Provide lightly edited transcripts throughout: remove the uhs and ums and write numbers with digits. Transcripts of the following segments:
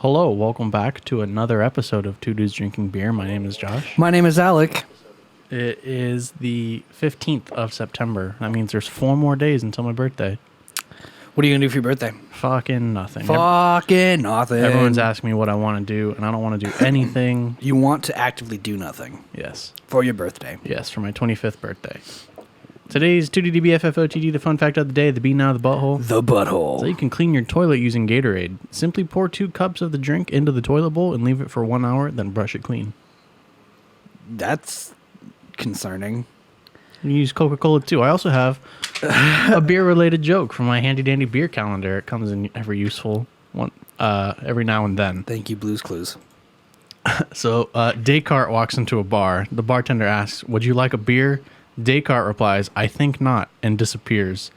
Hello, welcome back to another episode of Two Dudes Drinking Beer. My name is Josh. My name is Alec. It is the 15th of September. That means there's 4 more days until my birthday. What are you going to do for your birthday? Fucking nothing. Fucking nothing. Everyone's asking me what I want to do, and I don't want to do anything. You want to actively do nothing Yes. for your birthday. Yes, for my 25th birthday. Today's 2DDBFFOTD, the fun fact of the day, the B now the butthole. The butthole. So you can clean your toilet using Gatorade. Simply pour 2 cups of the drink into the toilet bowl and leave it for 1 hour, then brush it clean. That's concerning. You use Coca-Cola too. I also have a beer-related joke from my handy-dandy beer calendar. It comes in every useful one, every now and then. Thank you, Blue's Clues. So Descartes walks into a bar. The bartender asks, "Would you like a beer?" Descartes replies, "I think not," and disappears.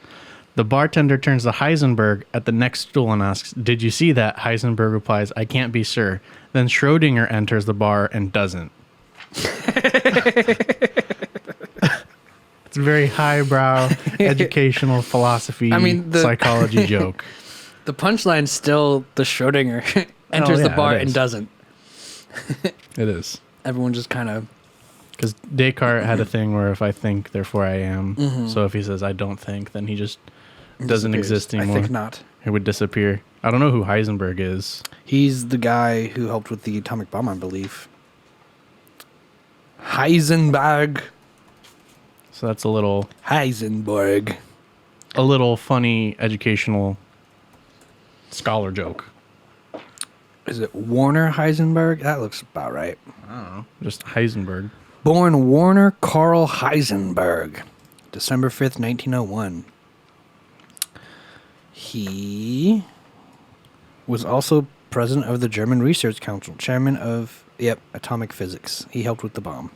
The bartender turns to Heisenberg at the next stool and asks, "Did you see that?" Heisenberg replies, "I can't be sure." Then Schrodinger enters the bar and doesn't. It's a very highbrow educational philosophy psychology joke. The punchline's still the Schrodinger enters the bar and doesn't. It is. Everyone just kind of... Because Descartes had a thing where if I think, therefore I am. Mm-hmm. So if he says I don't think, then he just doesn't exist anymore. I think not. He would disappear. I don't know who Heisenberg is. He's the guy who helped with the atomic bomb, I believe. Heisenberg. So that's a little funny educational scholar joke. Is it Warner Heisenberg? That looks about right. I don't know. Just Heisenberg. Born Warner Carl Heisenberg, December 5th, 1901. He was also president of the German Research Council, chairman of, atomic physics. He helped with the bomb.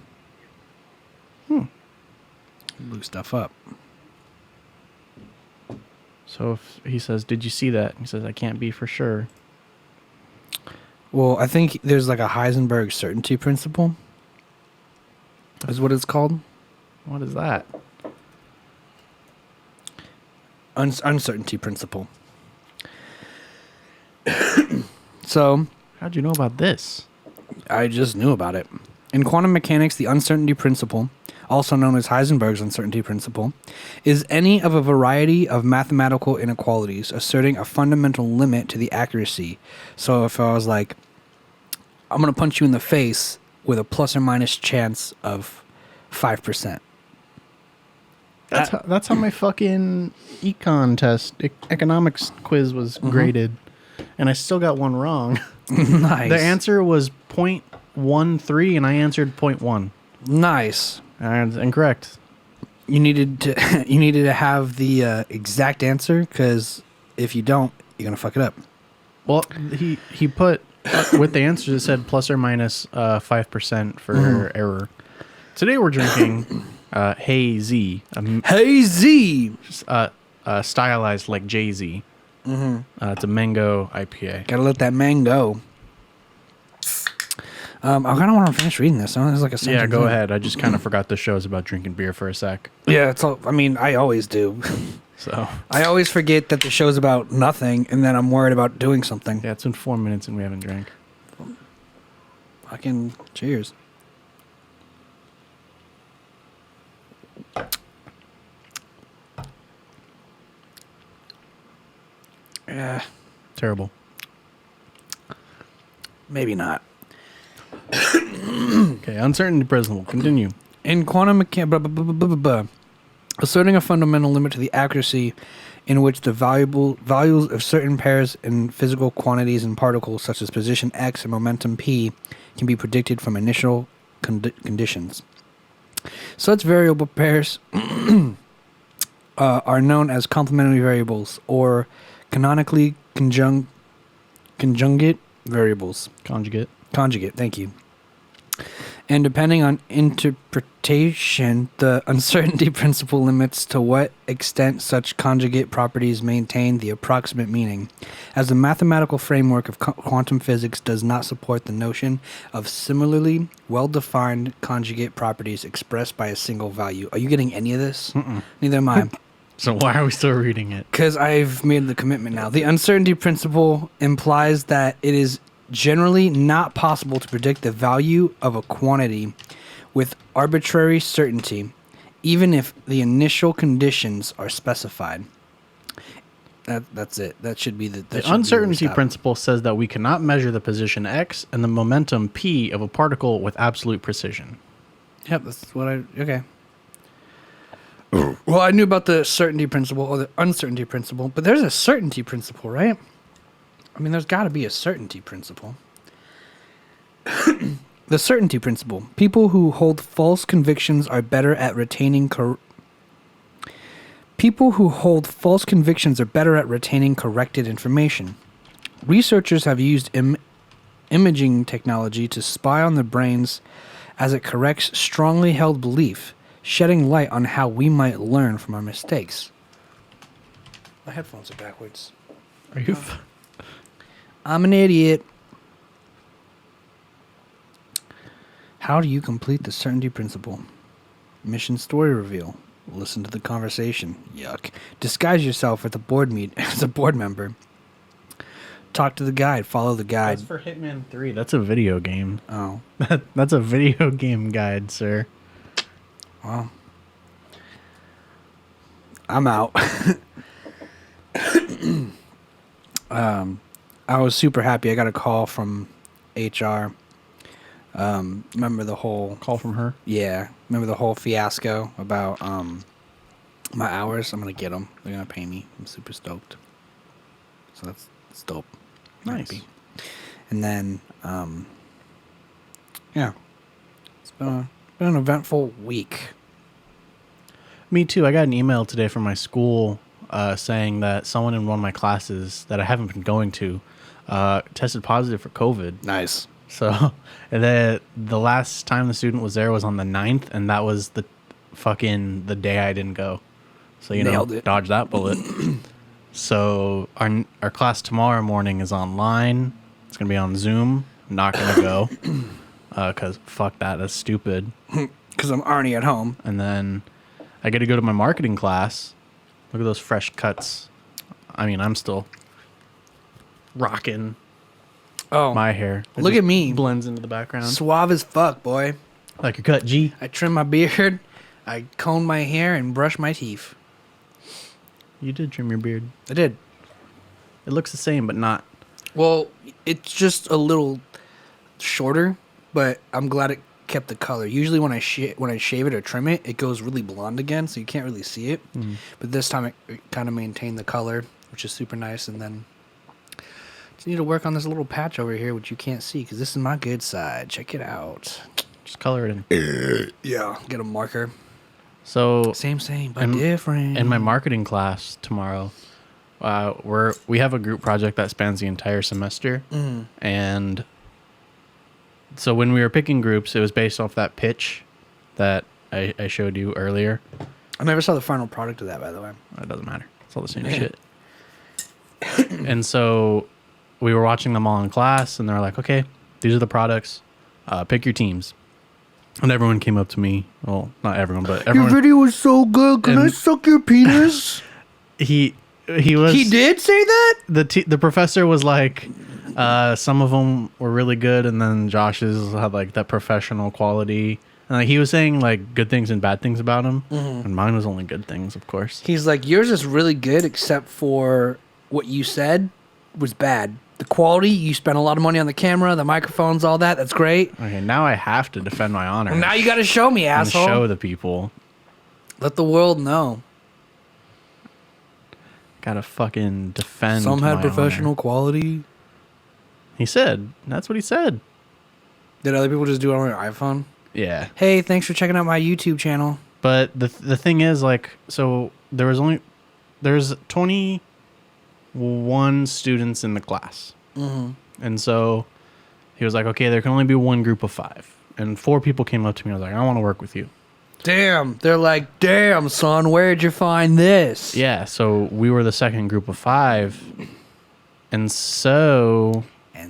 Blew stuff up. So if he says, "Did you see that?" He says, "I can't be for sure." Well, I think there's like a Heisenberg certainty principle. Is what it's called. What is that? Uncertainty principle. So... How'd you know about this? I just knew about it. In quantum mechanics, the uncertainty principle, also known as Heisenberg's uncertainty principle, is any of a variety of mathematical inequalities asserting a fundamental limit to the accuracy. So if I was like, I'm going to punch you in the face with a plus or minus chance of 5%. That's how my fucking econ test, economics quiz was graded. And I still got one wrong. Nice. The answer was 0.13 and I answered 0.1. Nice. And incorrect. You needed to have the exact answer, because if you don't, you're going to fuck it up. Well, he put, with the answers, it said plus or minus 5% for error. Today we're drinking Hazy. Hazy! Stylized like Jay-Z. It's a mango IPA. Gotta let that mango. I kind of want to finish reading this. There's like a sentence. Yeah, go ahead. I just kind of forgot the show's about drinking beer for a sec. Yeah, it's all, I mean, I always do. So I always forget that the show's about nothing, and then I'm worried about doing something. yeah, it's been 4 minutes and we haven't drank. Fucking cheers. Yeah, Terrible. maybe not. Okay, uncertainty principle. Continue. In quantum mechanics, asserting a fundamental limit to the accuracy in which the values of certain pairs in physical quantities and particles, such as position x and momentum p, can be predicted from initial conditions. Such variable pairs are known as complementary variables, or canonically conjugate variables. Conjugate, thank you. And depending on interpretation, the uncertainty principle limits to what extent such conjugate properties maintain the approximate meaning, as the mathematical framework of quantum physics does not support the notion of similarly well-defined conjugate properties expressed by a single value. Are you getting any of this? Neither am I. So why are we still reading it? Because I've made the commitment now. The uncertainty principle implies that it is generally not possible to predict the value of a quantity with arbitrary certainty, even if the initial conditions are specified. That's it. That should be the uncertainty principle says that we cannot measure the position x and the momentum p of a particle with absolute precision. Yep, that's what okay. Well, I knew about the certainty principle or the uncertainty principle, but there's a certainty principle, right? I mean, there's got to be a certainty principle. The certainty principle. People who hold false convictions are better at retaining corrected information. Researchers have used imaging technology to spy on the brains as it corrects strongly held belief, shedding light on how we might learn from our mistakes. My headphones are backwards. Are you? I'm an idiot. How do you complete the certainty principle? Mission story reveal. Listen to the conversation. Yuck. Disguise yourself as a board member. Talk to the guide. Follow the guide. That's for Hitman 3. That's a video game. Oh. That's a video game guide, sir. Well, I'm out. I was super happy. I got a call from HR. Remember the whole Call from her? Yeah. Remember the whole fiasco about my hours? I'm gonna get them. They're gonna pay me. I'm super stoked. So that's dope. Nice. Happy. And then, yeah, it's been an eventful week. Me too. I got an email today from my school saying that someone in one of my classes that I haven't been going to tested positive for COVID. Nice. So, and then the last time the student was there was on the 9th, and that was the day I didn't go. So, Nailed it. Dodge that bullet. So, our class tomorrow morning is online. It's going to be on Zoom. I'm not going to go because fuck that. That's stupid. Because I'm already at home. And then I get to go to my marketing class. Look at those fresh cuts. I mean, I'm still rocking my hair. Look at me. Blends into the background. Suave as fuck, boy. Like your cut, G. I trim my beard. I comb my hair and brush my teeth. You did trim your beard. I did. It looks the same, but not. Well, it's just a little shorter, but I'm glad it kept the color. Usually when I shave it or trim it, it goes really blonde again, so you can't really see it. But this time it kind of maintained the color, which is super nice. And then just need to work on this little patch over here, which you can't see because this is my good side. Check it out. Just color it in. Yeah. Get a marker. So Same, but different. in my marketing class tomorrow, we have a group project that spans the entire semester, and so when we were picking groups, it was based off that pitch that I showed you earlier. I never saw the final product of that, by the way. It doesn't matter. It's all the same shit. And so we were watching them all in class, and they're like, okay, these are the products. Pick your teams. And everyone came up to me. Well, not everyone, but everyone. Your video was so good. Can I suck your penis? He did say that? The professor was like, some of them were really good, and then Josh's had like that professional quality. And like, he was saying like good things and bad things about him, and mine was only good things, of course. He's like, yours is really good, except for what you said was bad. The quality, you spent a lot of money on the camera, the microphones, all that. That's great. Okay, now I have to defend my honor. Well, now you got to show me, and asshole. show the people. Let the world know. Gotta fucking defend. Some had my professional honor. quality. He said. That's what he said. Did other people just do it on their iPhone? Yeah. Hey, thanks for checking out my YouTube channel. But the thing is, like, so there's 21 students in the class. And so he was like, okay, there can only be one group of 5. And 4 people came up to me. I was like, I want to work with you. Damn. They're like, damn, son, where'd you find this? Yeah. So we were the second group of 5. And so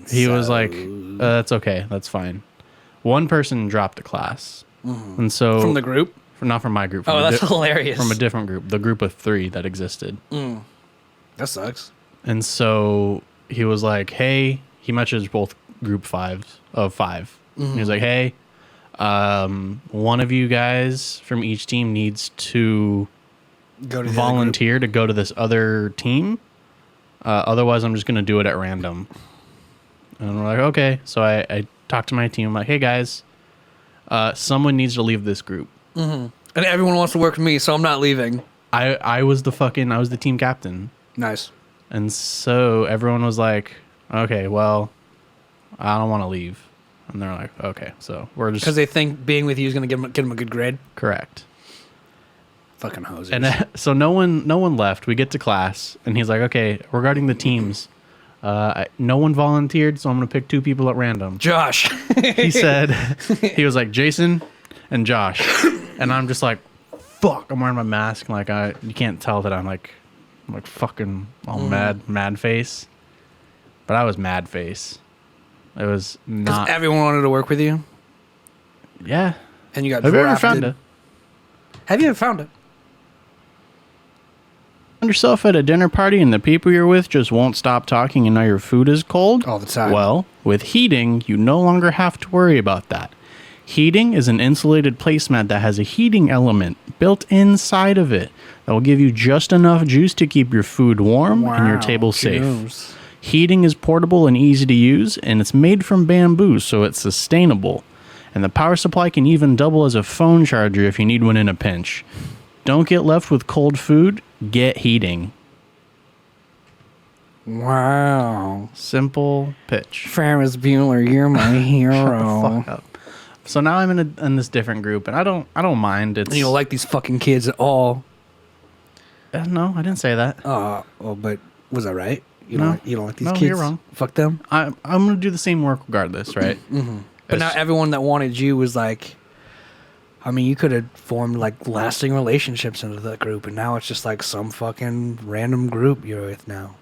he was like, that's okay. That's fine. One person dropped the class. And so From the group? Not from my group. Oh, that's hilarious. From a different group. The group of 3 that existed. That sucks. And so he was like, hey, he messaged both group of five. He was like, hey, one of you guys from each team needs to Go to the volunteer to go to this other team. Otherwise, I'm just going to do it at random. And we're like, okay. So I talked to my team. I'm like, hey, guys, someone needs to leave this group. Mm-hmm. And everyone wants to work with me, so I'm not leaving. I was the team captain. Nice. And so everyone was like, okay, well, I don't want to leave. And they're like, okay, so we're just... Because they think being with you is going to get them a good grade? Correct. Fucking hosers. And so no one left. We get to class, and he's like, okay, regarding the teams, no one volunteered, so I'm going to pick 2 people at random. Josh. He said, he was like, Jason and Josh. And I'm just like, fuck, I'm wearing my mask. Like, you can't tell that I'm like fucking all mad face. But I was mad face. It was not. Everyone wanted to work with you? Yeah. And you got Have drafted. you ever found it? Have you ever found it? Find yourself at a dinner party and the people you're with just won't stop talking and now your food is cold? All the time. Well, with heating, you no longer have to worry about that. Heating is an insulated placemat that has a heating element built inside of it that will give you just enough juice to keep your food warm and your table safe. Juice. Heating is portable and easy to use, and it's made from bamboo, so it's sustainable. And the power supply can even double as a phone charger if you need one in a pinch. Don't get left with cold food, get heating. Wow. Simple pitch. Ferris Bueller, you're my hero. Fuck up. So now I'm in this different group, and I don't mind. It's You don't like these fucking kids at all. No, I didn't say that. Well, but was I right? You No. don't like these No, kids? you're wrong. Fuck them. I'm gonna do the same work regardless, right? But now everyone that wanted you was like, I mean, you could have formed like lasting relationships into that group, and now it's just like some fucking random group you're with now.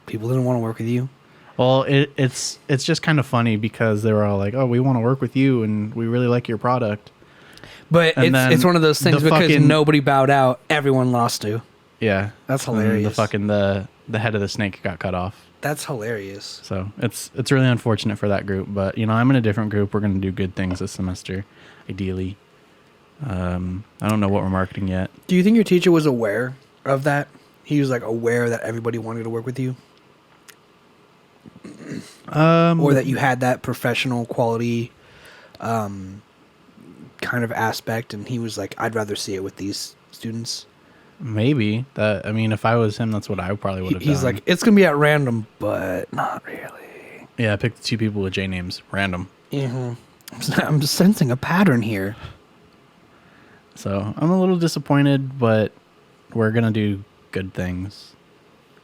People didn't want to work with you. Well, it's just kind of funny because they were all like, "Oh, we want to work with you, and we really like your product." But And then it's one of those things the because fucking- nobody bowed out, everyone lost to. Yeah, That's And then hilarious. the head of the snake got cut off. That's hilarious. So it's really unfortunate for that group, but I'm in a different group. We're gonna do good things this semester, ideally. I don't know what we're marketing yet. Do you think your teacher was aware of that? He was like aware that everybody wanted to work with you, or that you had that professional quality, kind of aspect, and he was like, "I'd rather see it with these students." Maybe that. I mean, if I was him, that's what I probably would have done. He's like, "It's gonna be at random, but not really." yeah, I picked 2 people with J names, random. I'm just sensing a pattern here. So I'm a little disappointed, but we're gonna do good things.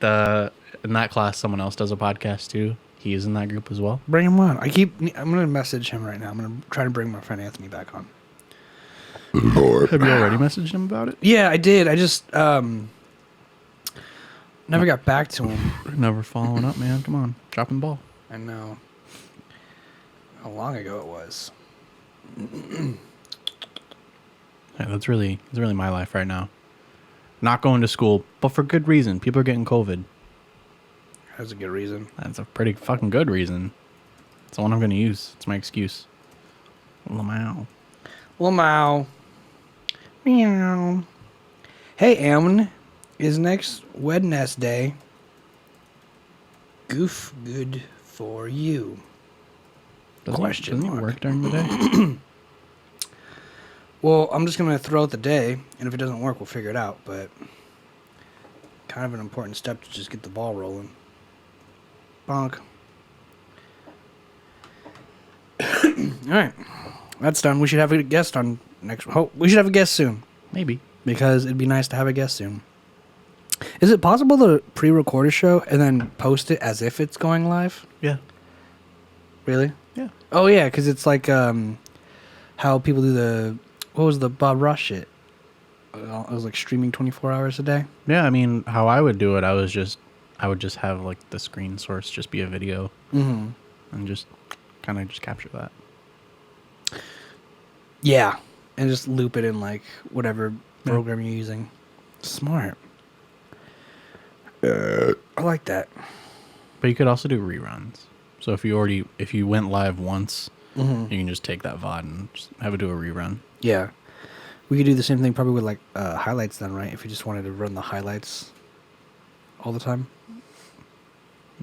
In that class, someone else does a podcast too. He's in that group as well. Bring him on. I'm gonna message him right now. I'm gonna try to bring my friend Anthony back on. Have you already messaged him about it? Yeah, I did. I just never got back to him. Never following up, man. Come on, dropping the ball. I know how long ago it was. Yeah, that's really my life right now. Not going to school, but for good reason. People are getting COVID. That's a good reason. That's a pretty fucking good reason. It's the one I'm going to use. It's my excuse. Lamau. Lamau. Meow. Hey, Amon. Is next Wednesday goof good for you? Question Doesn't he mark. work during the day? Well, I'm just going to throw out the day, and if it doesn't work, we'll figure it out. But kind of an important step to just get the ball rolling. Bonk. All right. That's done. We should have a guest on next. We should have a guest soon. Maybe. Because it'd be nice to have a guest soon. Is it possible to pre-record a show and then post it as if it's going live? Yeah. Really? Yeah. Oh, yeah, because it's like how people do the... What was the Bob Ross shit? It was like streaming 24 hours a day? Yeah, I mean, how I would do it, I would just have like the screen source just be a video. Mm-hmm. And just kind of just capture that. Yeah. And just loop it in like whatever program you're using. Smart. I like that. But you could also do reruns. So if you went live once, Mm-hmm. you can just take that VOD and just have it do a rerun. Yeah. We could do the same thing probably with like highlights then, right? If you just wanted to run the highlights all the time.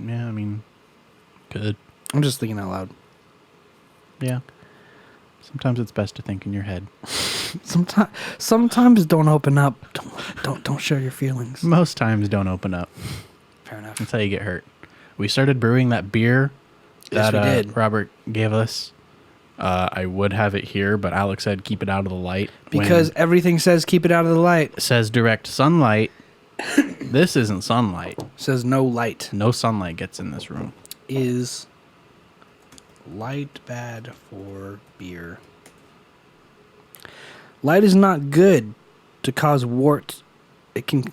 Yeah, I mean, good. I'm just thinking out loud. Yeah. Sometimes it's best to think in your head. Sometimes don't open up. Don't share your feelings. Most times don't open up. Fair enough. That's how you get hurt. We started brewing that beer Yes, that we did. Robert gave us. I would have it here, but Alex said keep it out of the light. Because everything says keep it out of the light. It says direct sunlight. This isn't sunlight. Says no light. No sunlight gets in this room. Is light bad for beer? Light is not good to cause wart. It can,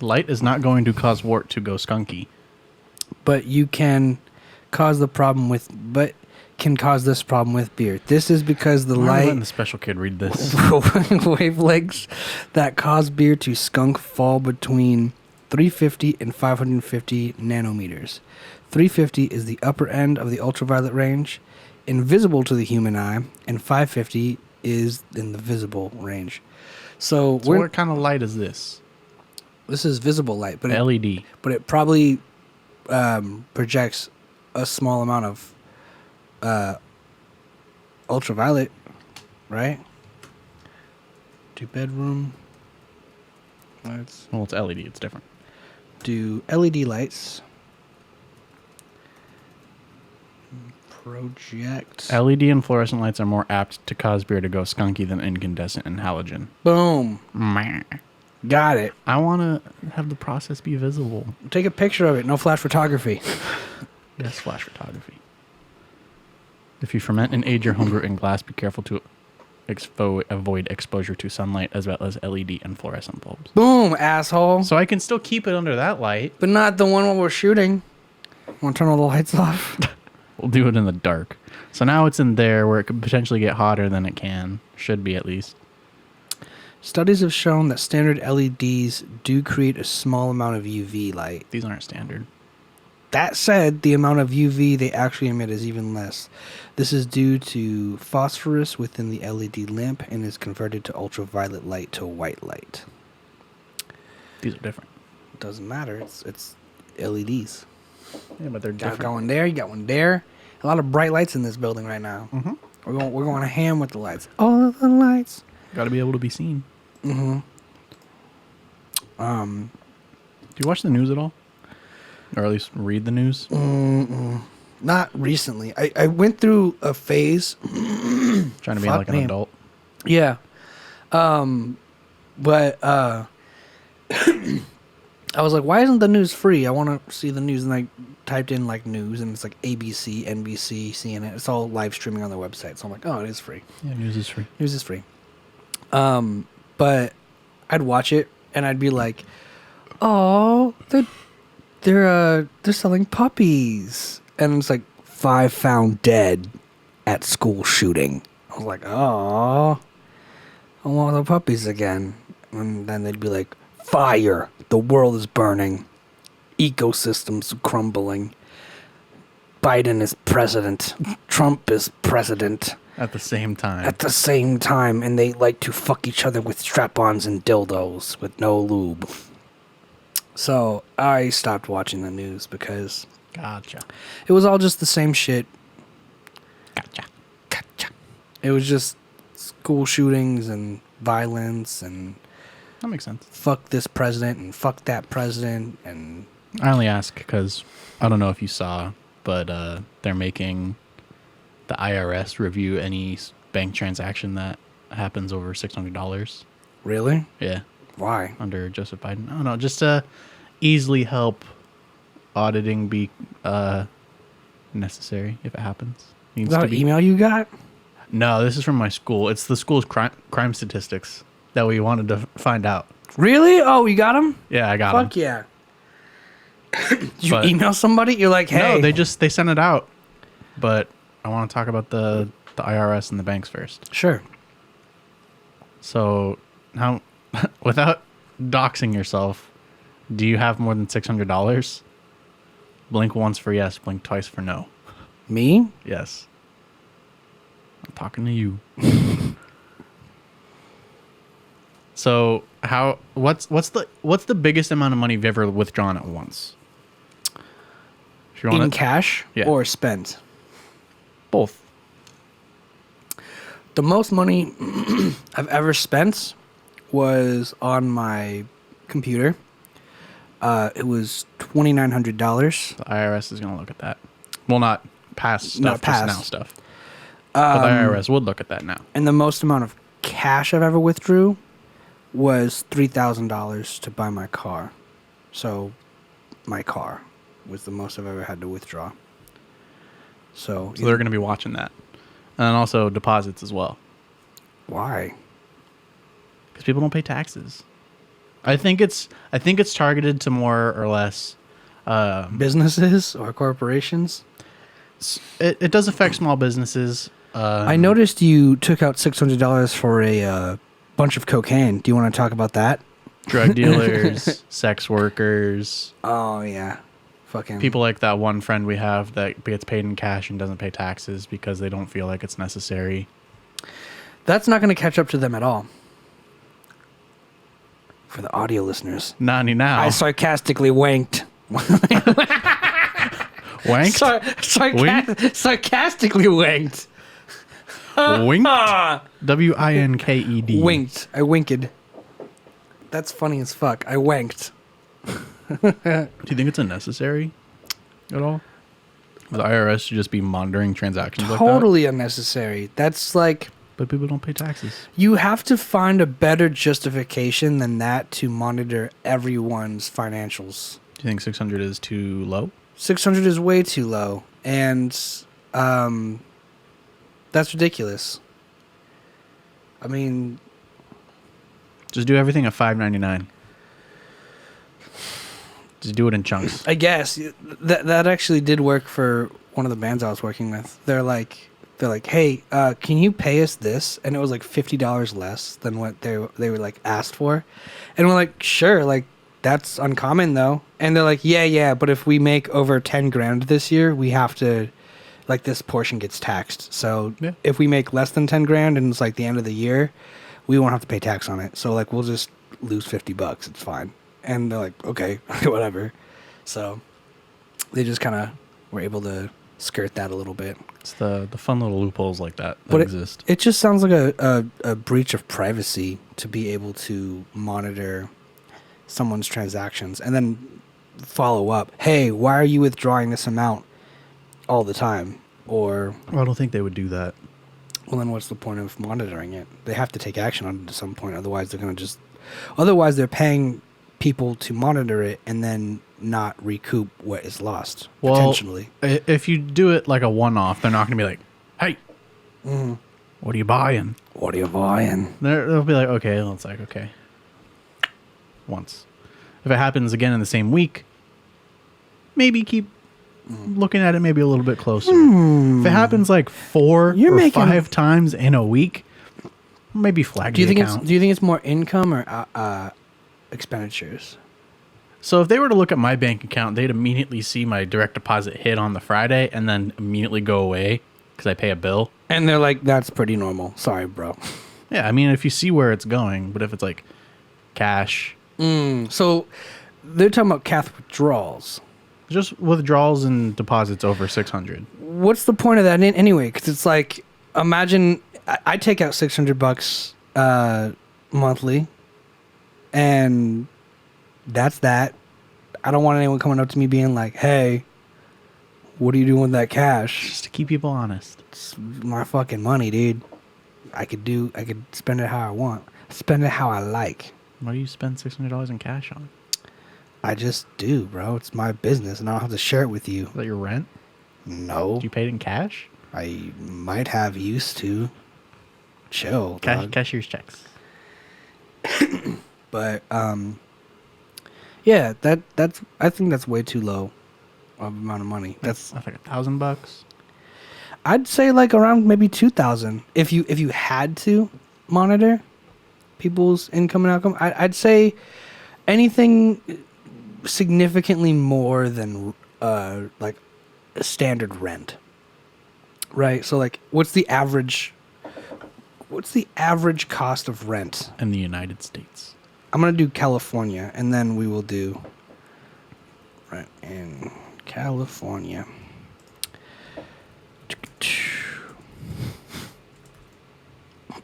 Light is not going to cause wart to go skunky. but you can cause the problem with, but can cause this problem with beer. This is because the Why are we light letting the special kid read this? wavelengths that cause beer to skunk fall between 350 and 550 nanometers. 350 is the upper end of the ultraviolet range, invisible to the human eye, and 550 is in the visible range. So, So what kind of light is this? this is visible light, but LED. but it probably projects a small amount of ultraviolet, right? 2-bedroom lights. Well, it's LED. It's different. Do LED lights project? LED and fluorescent lights are more apt to cause beer to go skunky than incandescent and halogen. Boom. Meh. Got it. I want to have the process be visible. Take a picture of it. No flash photography. Yes, flash photography. If you ferment and age your homebrew in glass, be careful to avoid exposure to sunlight as well as LED and fluorescent bulbs. Boom, asshole. So I can still keep it under that light. But not the one while we're shooting. Want to turn all the lights off? We'll do it in the dark. So now it's in there where it could potentially get hotter than it can. Should be at least. Studies have shown that standard LEDs do create a small amount of UV light. These aren't standard. That said, the amount of UV they actually emit is even less. This is due to phosphorus within the LED lamp and is converted to ultraviolet light to white light. These are different. Doesn't matter. It's LEDs. Yeah, but they're Got different. going there. You got one there. A lot of bright lights in this building right now. Mm-hmm. We're going ham with the lights. All of the lights. Got to be able to be seen. Mm-hmm. Do you watch the news at all? Or at least read the news? Not recently. I went through a phase. Trying to be Fuck like an me. adult. Yeah. But I was like, why isn't the news free? I want to see the news. And I typed in like news and it's like ABC, NBC, CNN. It's all live streaming on their website. So I'm like, oh, it is free. Yeah, news is free. News is free. But I'd watch it and I'd be like, oh, they're selling puppies. And it's like 5 found dead at school shooting. I was like, oh, I want the puppies again. And then they'd be like, fire, the world is burning, ecosystems crumbling, Biden is president, Trump is president. At the same time. At the same time, and they like to fuck each other with strap-ons and dildos with no lube. So I stopped watching the news because Gotcha. it was all just the same shit. Gotcha. It was just school shootings and violence and That makes sense. fuck this president and fuck that president and I only ask because I don't know if you saw, but they're making the IRS review any bank transaction that happens over $600. really? Yeah, Why? under Joseph Biden. I don't know, just to easily help auditing be necessary if it happens. Is that an email you got? No, this is from my school. It's the school's crime statistics that we wanted to find out. Really? Oh, you got them? Yeah, I got them. Fuck yeah. Did you email somebody? You're like, hey. No, they sent it out. But I want to talk about the IRS and the banks first. Sure. So, how, without doxing yourself, do you have more than $600? Blink once for yes, blink twice for no. Me? Yes. I'm talking to you. So what's the biggest amount of money you've ever withdrawn at once? If you In wanna- cash Yeah. or spent? Both. The most money I've ever spent was on my computer. It was $2,900. The IRS is gonna look at that. Well, not past stuff, Not past. just now stuff. But the IRS would look at that now. And the most amount of cash I've ever withdrew was $3,000 to buy my car. So my car was the most I've ever had to withdraw. So So they're gonna be watching that, and then also deposits as well, why? because people don't pay taxes. I think it's targeted to more or less. Businesses or corporations? It does affect small businesses. I noticed you took out $600 for a bunch of cocaine. Do you want to talk about that? Drug dealers, sex workers, Oh yeah, fucking people like that one friend we have that gets paid in cash and doesn't pay taxes because they don't feel like it's necessary. That's not going to catch up to them at all. For the audio listeners, Nani now. I sarcastically wanked. Wanked? Sarcastically wanked. Winked? W-I-N-K-E-D. Winked. I winked. That's funny as fuck. I wanked. Do you think it's unnecessary at all? The IRS should just be monitoring transactions like that? Totally unnecessary. That's like, But people don't pay taxes. you have to find a better justification than that to monitor everyone's financials. Do you think 600 is too low? 600 is way too low. And that's ridiculous. I mean, Just do everything at $5.99. Just do it in chunks. I guess that actually did work for one of the bands I was working with. They're like, hey, can you pay us this? And it was like $50 less than what they were like asked for, and we're like, sure, like that's uncommon though. And they're like, yeah, but if we make over 10 grand this year, we have to, like, this portion gets taxed. So Yeah. if we make less than 10 grand and it's like the end of the year, we won't have to pay tax on it. So like we'll just lose $50. It's fine. And they're like, okay, whatever. So they just kind of were able to skirt that a little bit. It's the fun little loopholes like that But exist. It just sounds like a breach of privacy to be able to monitor someone's transactions and then follow up. Hey, why are you withdrawing this amount all the time? Or, Well, I don't think they would do that. well, then what's the point of monitoring it? They have to take action on it at some point. Otherwise, they're paying people to monitor it and then not recoup what is lost, Well, potentially. If you do it like a one-off, they're not going to be like, hey, what are you buying? What are you buying? They'll be like, okay. Well, it's like, okay. Once. If it happens again in the same week, maybe keep looking at it maybe a little bit closer. If it happens like 4 You're or making- 5 times in a week, maybe flag Do you the think account. do you think it's more income or expenditures? So if they were to look at my bank account, they'd immediately see my direct deposit hit on the Friday and then immediately go away because I pay a bill. And they're like, that's pretty normal. Sorry, bro. Yeah, I mean, if you see where it's going, but if it's like cash, So they're talking about cash withdrawals. just withdrawals and deposits over 600. What's the point of that anyway? Because it's like, imagine I take out $600 monthly, and that's that. I don't want anyone coming up to me being like, hey, what are you doing with that cash? Just to keep people honest. It's my fucking money, dude. I could spend it how I want. Spend it how I like. What do you spend $600 in cash on? I just do, bro. It's my business, and I don't have to share it with you. Is that your rent? No. Do you pay it in cash? I might have used to. Chill, dog. Cashier's checks. But yeah, that's I think that's way too low of amount of money. That's like $1,000. I'd say like around maybe 2,000 if you had to monitor people's income and outcome. I'd say anything significantly more than like a standard rent. Right. So like, what's the average cost of rent? In the United States. I'm going to do California, and then we will do rent in California.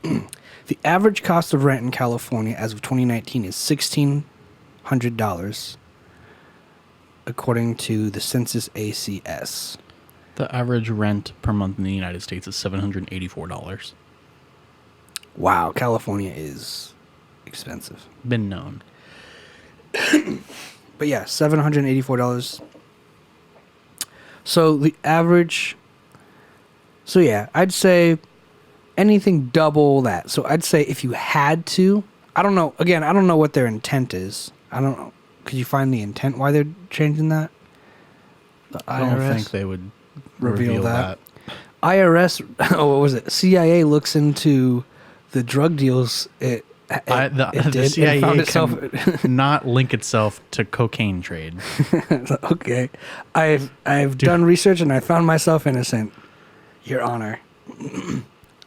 The average cost of rent in California as of 2019 is $1,600, according to the Census ACS. The average rent per month in the United States is $784. Wow, California is expensive. Been known. But yeah, $784. So the average... So yeah, I'd say anything double that. So I'd say if you had to... I don't know. Again, I don't know what their intent is. I don't know. Could you find the intent why they're changing that? The I don't think they would reveal that. IRS... Oh, what was it? CIA looks into the drug deals the CIA can not link itself to cocaine trade. Okay. I've done research and I found myself innocent, Your Honor.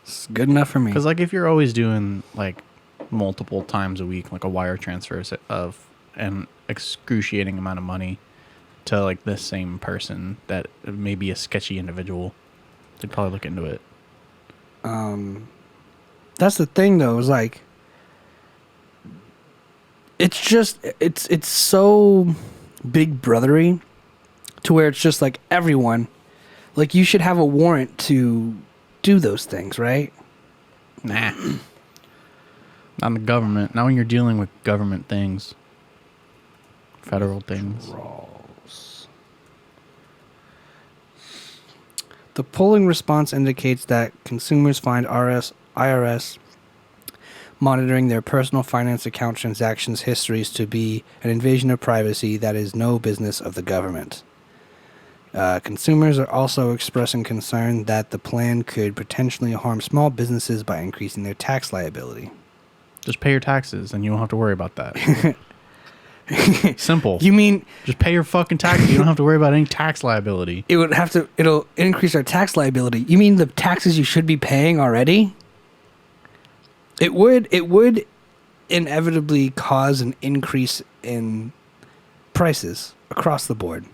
It's good enough for me. Because like if you're always doing like multiple times a week, like a wire transfer of an excruciating amount of money to like this same person that may be a sketchy individual, they'd probably look into it. That's the thing though, is like it's so big brothery to where it's just like everyone, like you should have a warrant to do those things, right? Nah. Not in the government. Not when you're dealing with government things. Federal things. The polling response indicates that consumers find IRS monitoring their personal finance account transactions histories to be an invasion of privacy that is no business of the government. Consumers are also expressing concern that the plan could potentially harm small businesses by increasing their tax liability. Just pay your taxes and you don't have to worry about that. Simple. You mean just pay your fucking taxes. You don't have to worry about any tax liability. It'll increase our tax liability. You mean the taxes you should be paying already? It would inevitably cause an increase in prices across the board.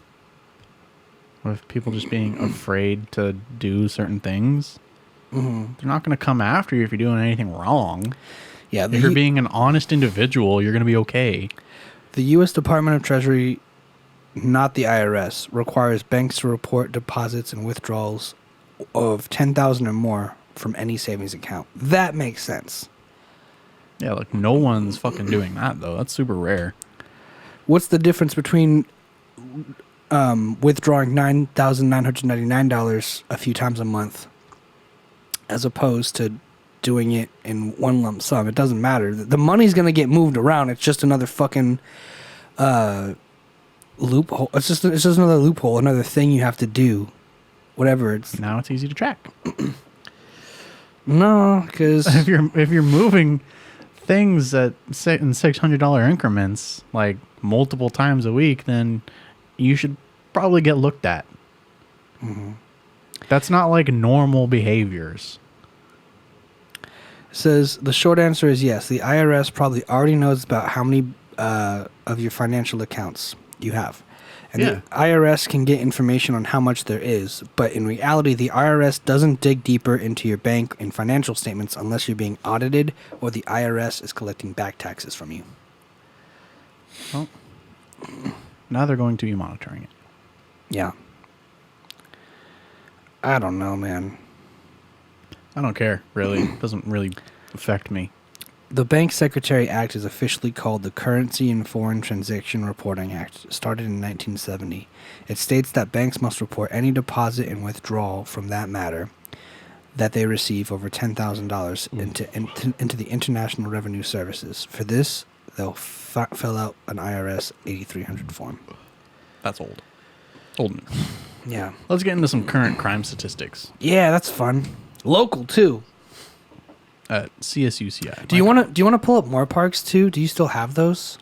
With people just being afraid to do certain things, mm-hmm. They're not going to come after you if you're doing anything wrong. Yeah, if you're being an honest individual, you're going to be okay. The U.S. Department of Treasury, not the IRS, requires banks to report deposits and withdrawals of $10,000 or more from any savings account. That makes sense. Yeah, like no one's fucking doing that though. That's super rare. What's the difference between withdrawing $9,999 a few times a month as opposed to doing it in one lump sum? It doesn't matter. The money's going to get moved around. It's just another fucking loophole. It's just another loophole, another thing you have to do. Whatever. Now it's easy to track. No, because if you're moving things in $600 increments, like multiple times a week, then you should probably get looked at. Mm-hmm. That's not like normal behaviors. Says the short answer is yes. The IRS probably already knows about how many of your financial accounts you have. And the IRS can get information on how much there is, but in reality, the IRS doesn't dig deeper into your bank and financial statements unless you're being audited or the IRS is collecting back taxes from you. Well, now they're going to be monitoring it. Yeah. I don't know, man. I don't care, really. It doesn't really affect me. The Bank Secretary Act is officially called the Currency and Foreign Transaction Reporting Act, started in 1970. It states that banks must report any deposit and withdrawal from that matter that they receive over $10,000 into the International Revenue Services. For this, they'll fill out an IRS 8300 form. That's old. Old. Yeah. Let's get into some current crime statistics. Yeah, that's fun. Local, too. At CSUCI. Do you want to pull up more parks too? Do you still have those?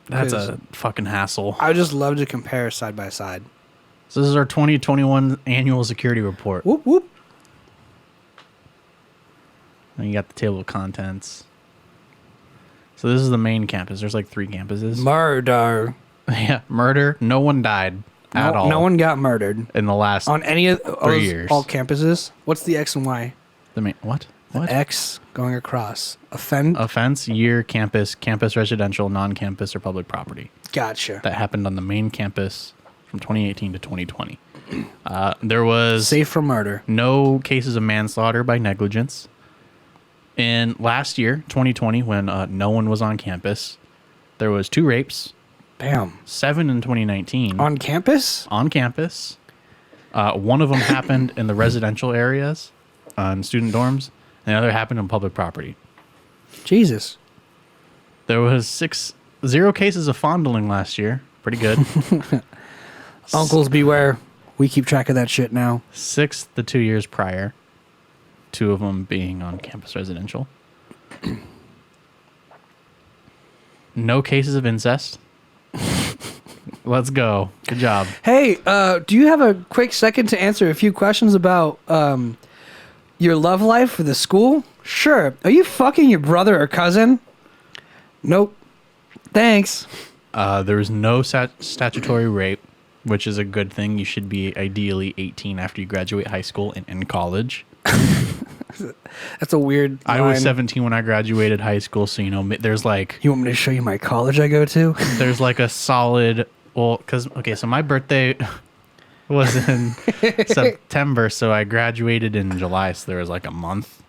That's a fucking hassle. I would just love to compare side by side. So this is our 2021 annual security report. Whoop, whoop. And you got the table of contents. So this is the main campus. There's like 3 campuses. Murder. Yeah, murder. No one died at all. No one got murdered. In the last on any of 3 years. All campuses? What's the X and Y? The main what? What? X going across. Offense, year, campus, campus residential, non-campus, or public property. Gotcha. That happened on the main campus from 2018 to 2020. There was safe from murder. No cases of manslaughter by negligence. In last year, 2020, when no one was on campus, there was 2 rapes. Bam. 7 in 2019. On campus? On campus. One of them happened in the residential areas, in student dorms, and the other happened on public property. Jesus. There was 0 cases of fondling last year. Pretty good. Uncles beware. We keep track of that shit now. 6 the 2 years prior. 2 of them being on campus residential. No cases of incest. Let's go. Good job. Hey, do you have a quick second to answer a few questions about your love life for the school? Sure. Are you fucking your brother or cousin? Nope. Thanks. There was no statutory rape, which is a good thing. You should be ideally 18 after you graduate high school and in college. That's a weird line. I was 17 when I graduated high school, so there's like... You want me to show you my college I go to? There's like a solid... Well, so my birthday was in September, so I graduated in July, so there was like a month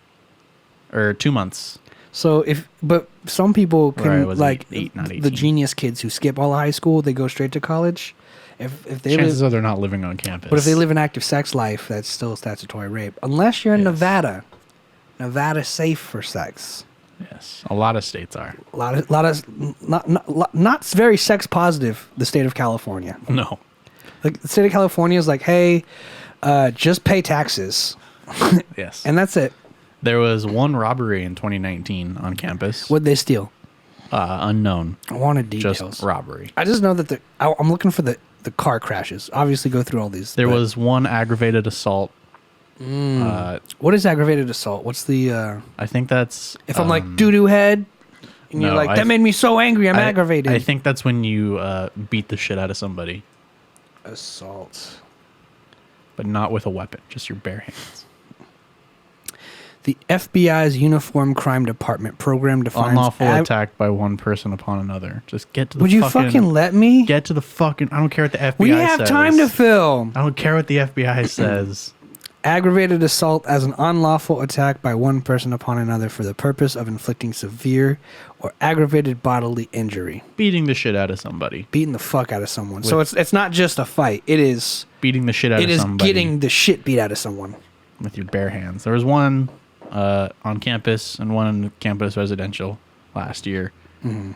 or 2 months. So but some people can, like, 8, not 18. The genius kids who skip all of high school, they go straight to college. If they Chances are they're not living on campus. But if they live an active sex life, that's still statutory rape. Unless you're in Nevada. Nevada's safe for sex. Yes, a lot of states are. A lot of not very sex positive. The state of California. No, like the state of California is like, hey, just pay taxes. Yes, and that's it. There was 1 robbery in 2019 on campus. What'd they steal? Unknown. I wanted details. Just robbery. I just know that I'm looking for the car crashes. Obviously, go through all these. There was 1 aggravated assault. What is aggravated assault? What's the... I think that's... If I'm like, doo-doo head, and you're like, that made me so angry, I'm aggravated. I think that's when you beat the shit out of somebody. Assault. But not with a weapon, just your bare hands. The FBI's Uniform Crime Department program defines... Unlawful attack by one person upon another. Just get to the Would you fucking let me? Get to the fucking... I don't care what the FBI says. We have time to fill. I don't care what the FBI says. Aggravated assault as an unlawful attack by one person upon another for the purpose of inflicting severe or aggravated bodily injury. Beating the shit out of somebody. Beating the fuck out of someone. So it's not just a fight. It is... Beating the shit out of somebody. It is getting the shit beat out of someone. With your bare hands. There was 1 on campus and 1 on campus residential last year. Mm-hmm.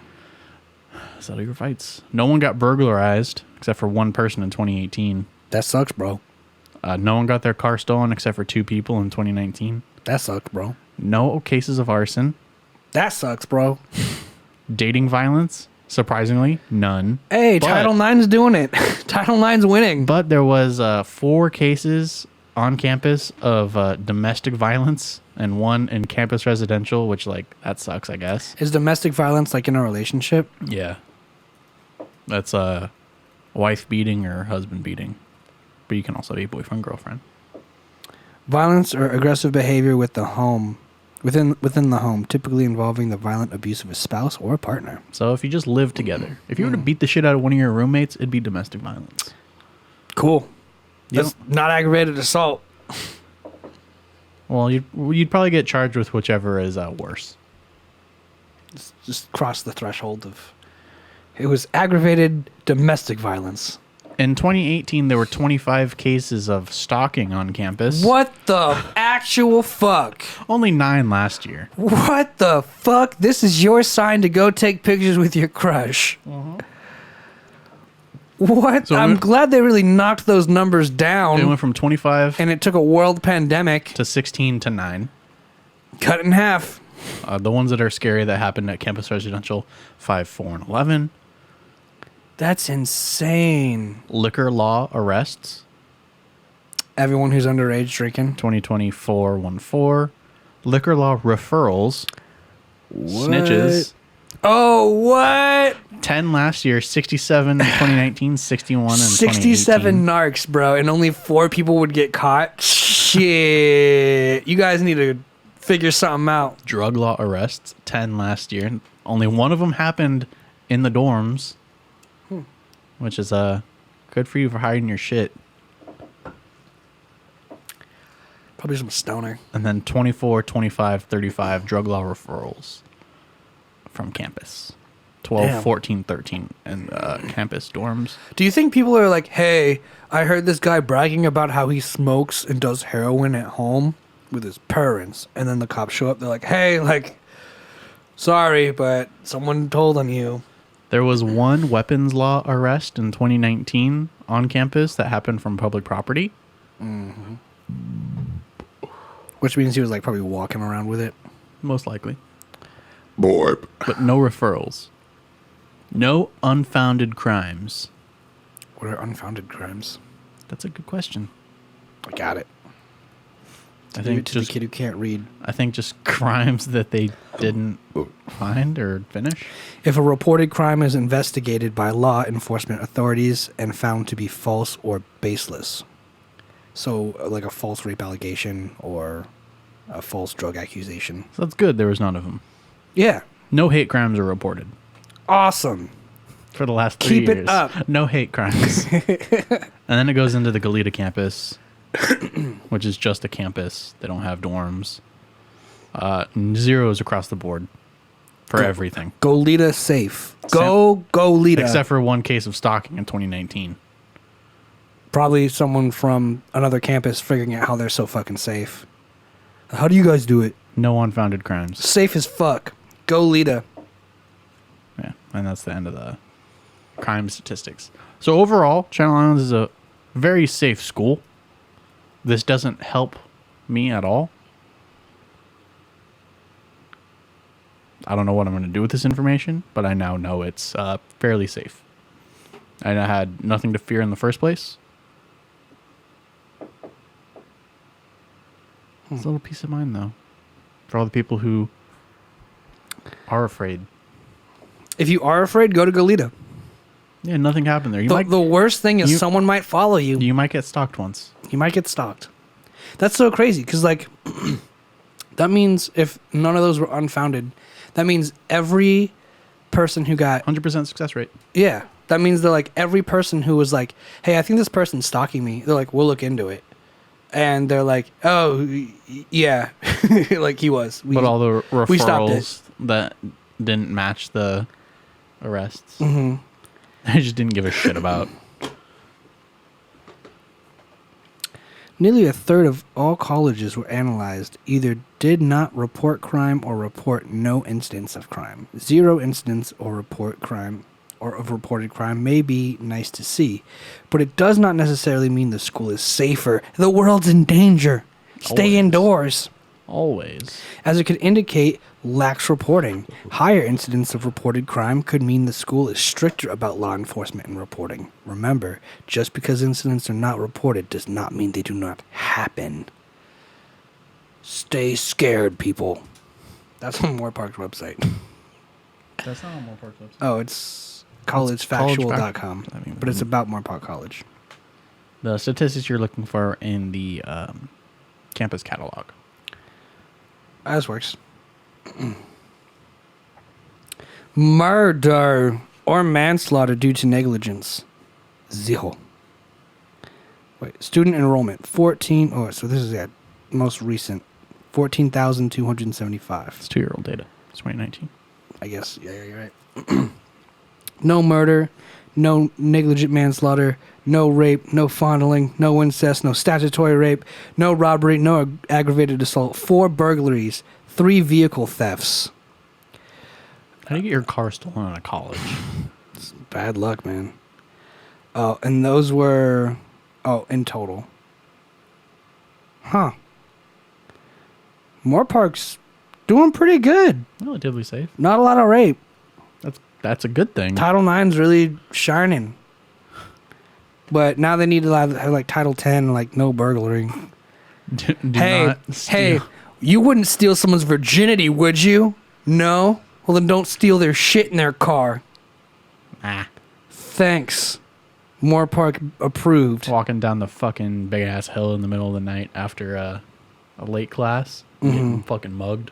Settle your fights. No one got burglarized except for 1 person in 2018. That sucks, bro. No one got their car stolen except for 2 people in 2019. That sucks, bro. No cases of arson. That sucks, bro. Dating violence, surprisingly, none. Hey, Title IX's doing it. Title IX's winning. But there was 4 cases on campus of domestic violence and 1 in campus residential, which, like, that sucks, I guess. Is domestic violence like in a relationship? Yeah. That's wife beating or husband beating. But you can also be boyfriend, girlfriend. Violence or aggressive behavior within the home, typically involving the violent abuse of a spouse or a partner. So if you just live together, if you were to beat the shit out of one of your roommates, it'd be domestic violence. Cool. That's not aggravated assault. Well, you'd probably get charged with whichever is worse. Just cross the threshold of... It was aggravated domestic violence. In 2018, there were 25 cases of stalking on campus. What the actual fuck? Only 9 last year. What the fuck? This is your sign to go take pictures with your crush. Mm-hmm. What? So I'm glad they really knocked those numbers down. They went from 25... And it took a world pandemic. To 16 to 9. Cut it in half. The ones that are scary that happened at campus residential, 5, 4, and 11. That's insane. Liquor law arrests. Everyone who's underage drinking. 2024-14. Liquor law referrals. Snitches. Oh, what? 10 last year, 67 in 2019, 61 in 67 2018. narcs, bro, and only 4 people would get caught. Shit. You guys need to figure something out. Drug law arrests, 10 last year. Only one of them happened in the dorms, which is good for you for hiding your shit. Probably some stoner. And then 24, 25, 35 drug law referrals from campus. 12, Damn. 14, 13 in campus dorms. Do you think people are like, hey, I heard this guy bragging about how he smokes and does heroin at home with his parents, and then the cops show up, they're like, hey, like, sorry, but someone told on you. There was one weapons law arrest in 2019 on campus that happened from public property. Mm-hmm. Which means he was like probably walking around with it. Most likely. Boy. But no referrals. No unfounded crimes. What are unfounded crimes? That's a good question. I got it. I think to just the kid who can't read. I think just crimes that they didn't find or finish. If a reported crime is investigated by law enforcement authorities and found to be false or baseless. So, like a false rape allegation or a false drug accusation. So that's good. There was none of them. Yeah. No hate crimes are reported Awesome. for the last 3 years. Keep it up. No hate crimes. And then it goes into the Goleta campus, which is just a campus. They don't have dorms. Zeros across the board for everything. Goleta safe. Go Goleta. Except for one case of stalking in 2019. Probably someone from another campus figuring out how they're so fucking safe. How do you guys do it? No unfounded crimes. Safe as fuck. Goleta. Yeah, and that's the end of the crime statistics. So overall, Channel Islands is a very safe school. This doesn't help me at all. I don't know what I'm going to do with this information, but I now know it's fairly safe. And I had nothing to fear in the first place. It's a little peace of mind, though, for all the people who are afraid. If you are afraid, go to Goleta. Yeah, nothing happened there. The worst thing is someone might follow you. You might get stalked once. You might get stalked. That's so crazy because, like, that means if none of those were unfounded, that means every person who got 100% success rate. Yeah, that means they're like every person who was like, hey, I think this person's stalking me. They're like, we'll look into it. And they're like, oh, yeah, like he was. But all the we stopped referrals that didn't match the arrests, Mm-hmm. I just didn't give a shit about. Nearly a third of all colleges were analyzed either did not report crime or report no incidents of crime. 0 incidents or report crime or of reported crime may be nice to see, but it does not necessarily mean the school is safer. The world's in danger. Stay Always. indoors. Always. As it could indicate lax reporting. Higher incidents of reported crime could mean the school is stricter about law enforcement and reporting. Remember, just because incidents are not reported does not mean they do not happen. Stay scared, people. That's on Moore Park's website. That's not on Moore Park's website. Oh, it's collegefactual.com. I mean, But it's about Moore Park College. The statistics you're looking for in the campus catalog. As works. Murder or manslaughter due to negligence. 0. Wait, student enrollment. 14. Oh, so this is the most recent. 14,275. It's 2-year-old data. It's 2019. I guess. Yeah, you're right. No murder. No negligent manslaughter. No rape. No fondling. No incest. No statutory rape. No robbery. No aggravated assault. 4 burglaries. 3 vehicle thefts. How do you get your car stolen at college? It's bad luck, man. Oh, and those were... Oh, in total. Huh. Moore Park's doing pretty good. Relatively safe. Not a lot of rape. That's That's a good thing. Title IX's really shining. But now they need to have like Title 10, like no burglary. Do not Hey, steal. you wouldn't steal someone's virginity, would you? No? Well, then don't steal their shit in their car. Ah. Thanks. Moore Park approved. Walking down the fucking big ass hill in the middle of the night after a late class, getting fucking mugged.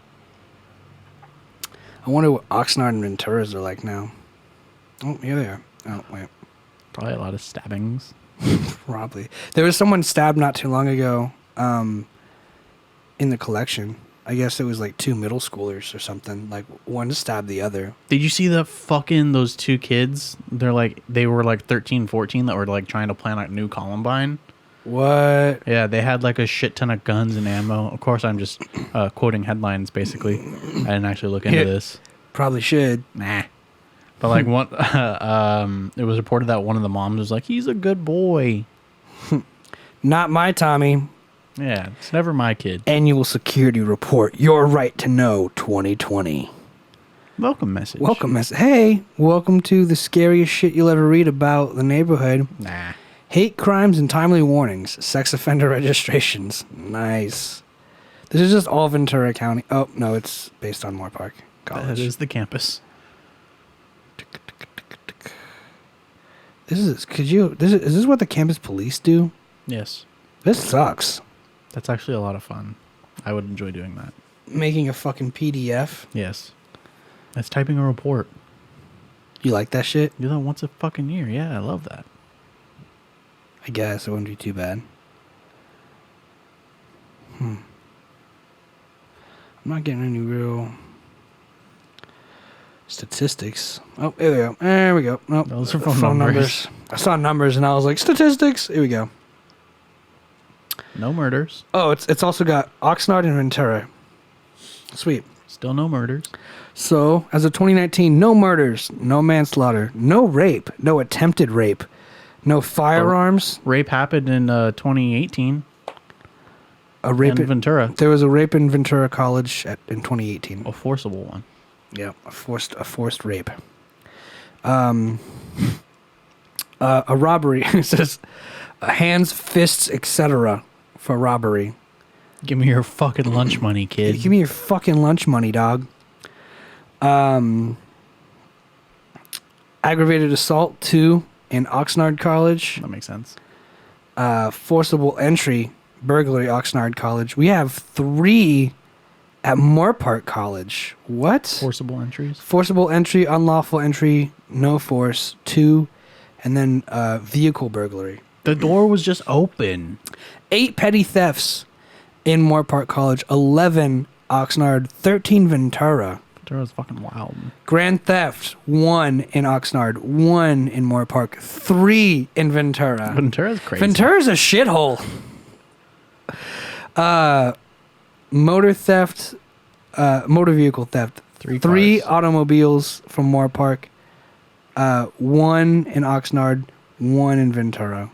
I wonder what Oxnard and Venturas are like now. Oh, here they are. Oh, wait. Probably a lot of stabbings. Probably. There was someone stabbed not too long ago in the collection. I guess it was like 2 middle schoolers or something. Like one stabbed the other. Did you see those 2 kids? They were like 13, 14 that were like trying to plan a new Columbine. What? Yeah, they had like a shit ton of guns and ammo. Of course, I'm just quoting headlines basically. I didn't actually look into this. Probably should. Nah. But like it was reported that one of the moms was like, "He's a good boy." Not my Tommy. Yeah, it's never my kid. Annual Security Report. Your Right to Know 2020. Welcome message. Welcome message. Hey, welcome to the scariest shit you'll ever read about the neighborhood. Nah. Hate crimes and timely warnings. Sex offender registrations. Nice. This is just all Ventura County. Oh, no, it's based on Moore Park College. That is the campus. Is this what the campus police do? Yes. This sucks. That's actually a lot of fun. I would enjoy doing that. Making a fucking PDF. Yes. That's typing a report. You like that shit? Do that once a fucking year. Yeah, I love that. I guess it wouldn't be too bad. I'm not getting any real statistics. Oh, here we go. There we go. Nope. Those are phone numbers. I saw numbers and I was like, statistics. Here we go. No murders. Oh, it's also got Oxnard and Ventura. Sweet. Still no murders. So, as of 2019, no murders, no manslaughter, no rape, no attempted rape, no firearms. Rape happened in 2018. A rape in Ventura. There was a rape in Ventura College in 2018. A forcible one. Yeah, a forced rape. A robbery. It says hands, fists, etc. for robbery. Give me your fucking lunch money, kid. Give me your fucking lunch money, dog. Aggravated assault 2 in Oxnard College. That makes sense. Forcible entry, burglary, Oxnard College. We have 3 at Moore Park College. What? Forcible entries. Forcible entry, unlawful entry, no force, 2, and then vehicle burglary. The door was just open. 8 petty thefts in Moore Park College, 11 Oxnard, 13 Ventura. Ventura was fucking wild. Grand theft, 1 in Oxnard, 1 in Moore Park, 3 in Ventura. Ventura's crazy. Ventura's a shithole. Motor theft, motor vehicle theft. 3 cars. automobiles from Moore Park, 1 in Oxnard, 1 in Ventura.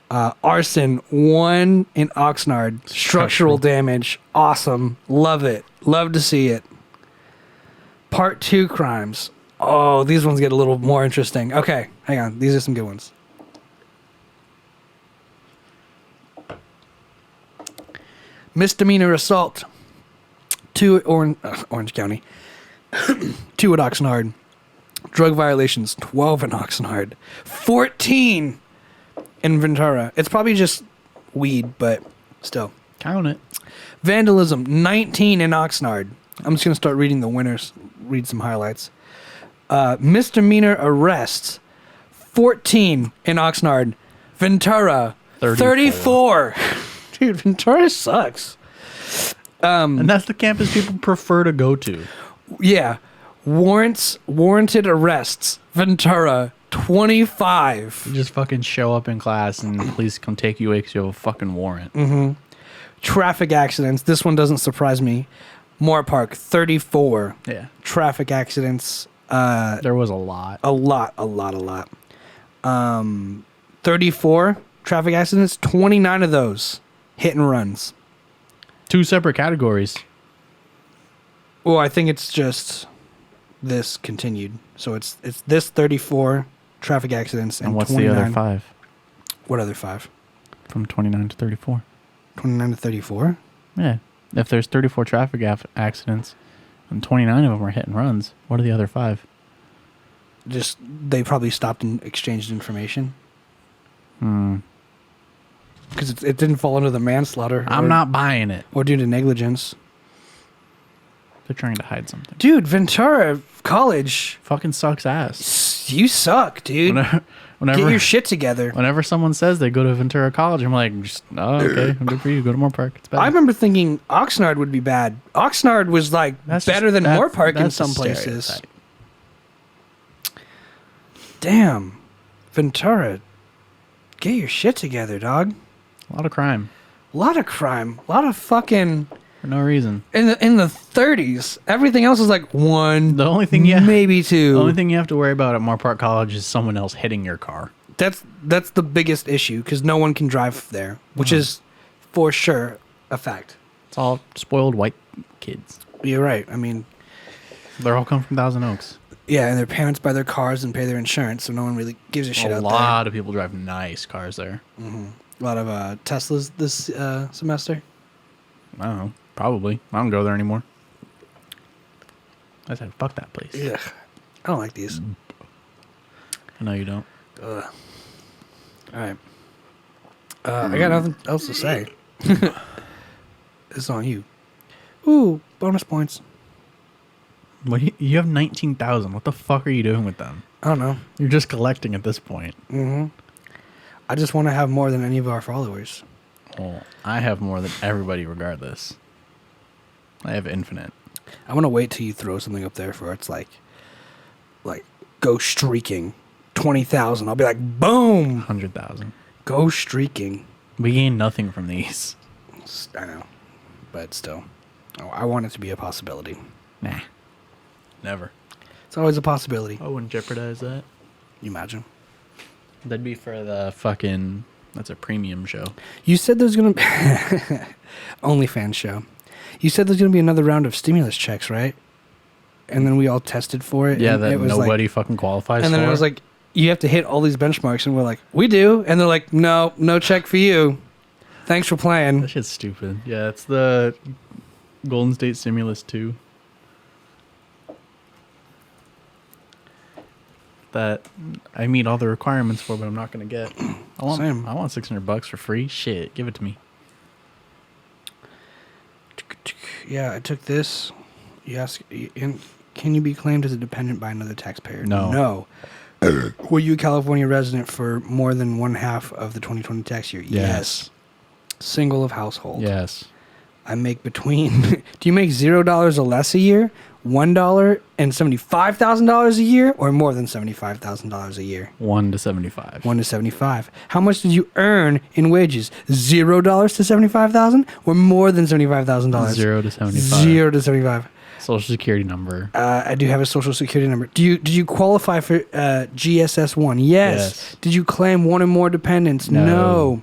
Arson, 1 in Oxnard. Structural damage, awesome. Love it. Love to see it. Part 2 crimes. Oh, these ones get a little more interesting. Okay, hang on. These are some good ones. Misdemeanor assault. 2 at Orange County. 2 at Oxnard. Drug violations. 12 in Oxnard. 14 in Ventura. It's probably just weed, but still. Count it. Vandalism. 19 in Oxnard. I'm just going to start reading the winners. Read some highlights. Misdemeanor arrests. 14 in Oxnard. Ventura. 34. Dude, Ventura sucks. And that's the campus people prefer to go to. Yeah. Warranted arrests. Ventura. 25. You just fucking show up in class and police come take you away because you have a fucking warrant. Mm-hmm. Traffic accidents. This one doesn't surprise me. Moore Park, 34. Yeah. Traffic accidents. There was a lot. A lot. 34 traffic accidents. 29 of those hit and runs. 2 separate categories. Well, I think it's just this continued. So it's this 34 traffic accidents and what's 29. the other 5? What other 5? From 29 to 34. 29 to 34? Yeah. If there's 34 traffic accidents and 29 of them are hit and runs, what are the other 5? Just they probably stopped and exchanged information. Because it didn't fall under the manslaughter. I'm not buying it. Or due to negligence. They're trying to hide something. Dude, Ventura College. Fucking sucks ass. You suck, dude. Whenever, Get your shit together. Whenever someone says they go to Ventura College, I'm like, okay, good for you. Go to Moore Park. It's better. I remember thinking Oxnard would be bad. Oxnard was like better than Moore Park in some places. Stereotype. Damn. Ventura. Get your shit together, dog. A lot of crime. A lot of crime. A lot of fucking... For no reason. In the 30s, everything else is like 1, The only thing maybe 2. The only thing you have to worry about at Moore Park College is someone else hitting your car. That's the biggest issue, because no one can drive there, which is for sure a fact. It's all spoiled white kids. You're right. I mean... They're all come from Thousand Oaks. Yeah, and their parents buy their cars and pay their insurance, so no one really gives a shit out there. A lot of people drive nice cars there. Mm-hmm. A lot of Teslas this semester. I don't know. Probably. I don't go there anymore. I said, fuck that place. Ugh. I don't like these. I know you don't. Ugh. All right. I got nothing else to say. It's on you. Ooh, bonus points. What you have 19,000. What the fuck are you doing with them? I don't know. You're just collecting at this point. Mm-hmm. I just want to have more than any of our followers. Well, I have more than everybody regardless. I have infinite. I want to wait till you throw something up there for it's like go streaking 20,000. I'll be like, boom, 100,000. Go streaking. We gain nothing from these. I know, but still, I want it to be a possibility. Nah, never. It's always a possibility. I wouldn't jeopardize that. You imagine? That'd be for the fucking. That's a premium show. You said there's gonna be OnlyFans show. You said there's gonna be another round of stimulus checks, right? And then we all tested for it. Yeah, and that it was nobody fucking qualifies for. And then it was like, you have to hit all these benchmarks, and we're like, we do. And they're like, no check for you. Thanks for playing. That shit's stupid. Yeah, it's the Golden State Stimulus 2. That I meet all the requirements for, but I'm not going to get. I want $600 for free. Shit, give it to me. Yeah, I took this. You ask, can you be claimed as a dependent by another taxpayer? No. Were you a California resident for more than 1/2 of the 2020 tax year? Yes. Single of household? Yes. I make between... Do you make $0 or less a year? $1 and $75,000 a year, or more than $75,000 a year? 1 to 75. 1 to 75. How much did you earn in wages? $0 to 75,000, or more than $75,000? 0 to 75. 0 to 75. Social security number. I do have a social security number. Did you qualify for GSS1? Yes. Did you claim one or more dependents? No.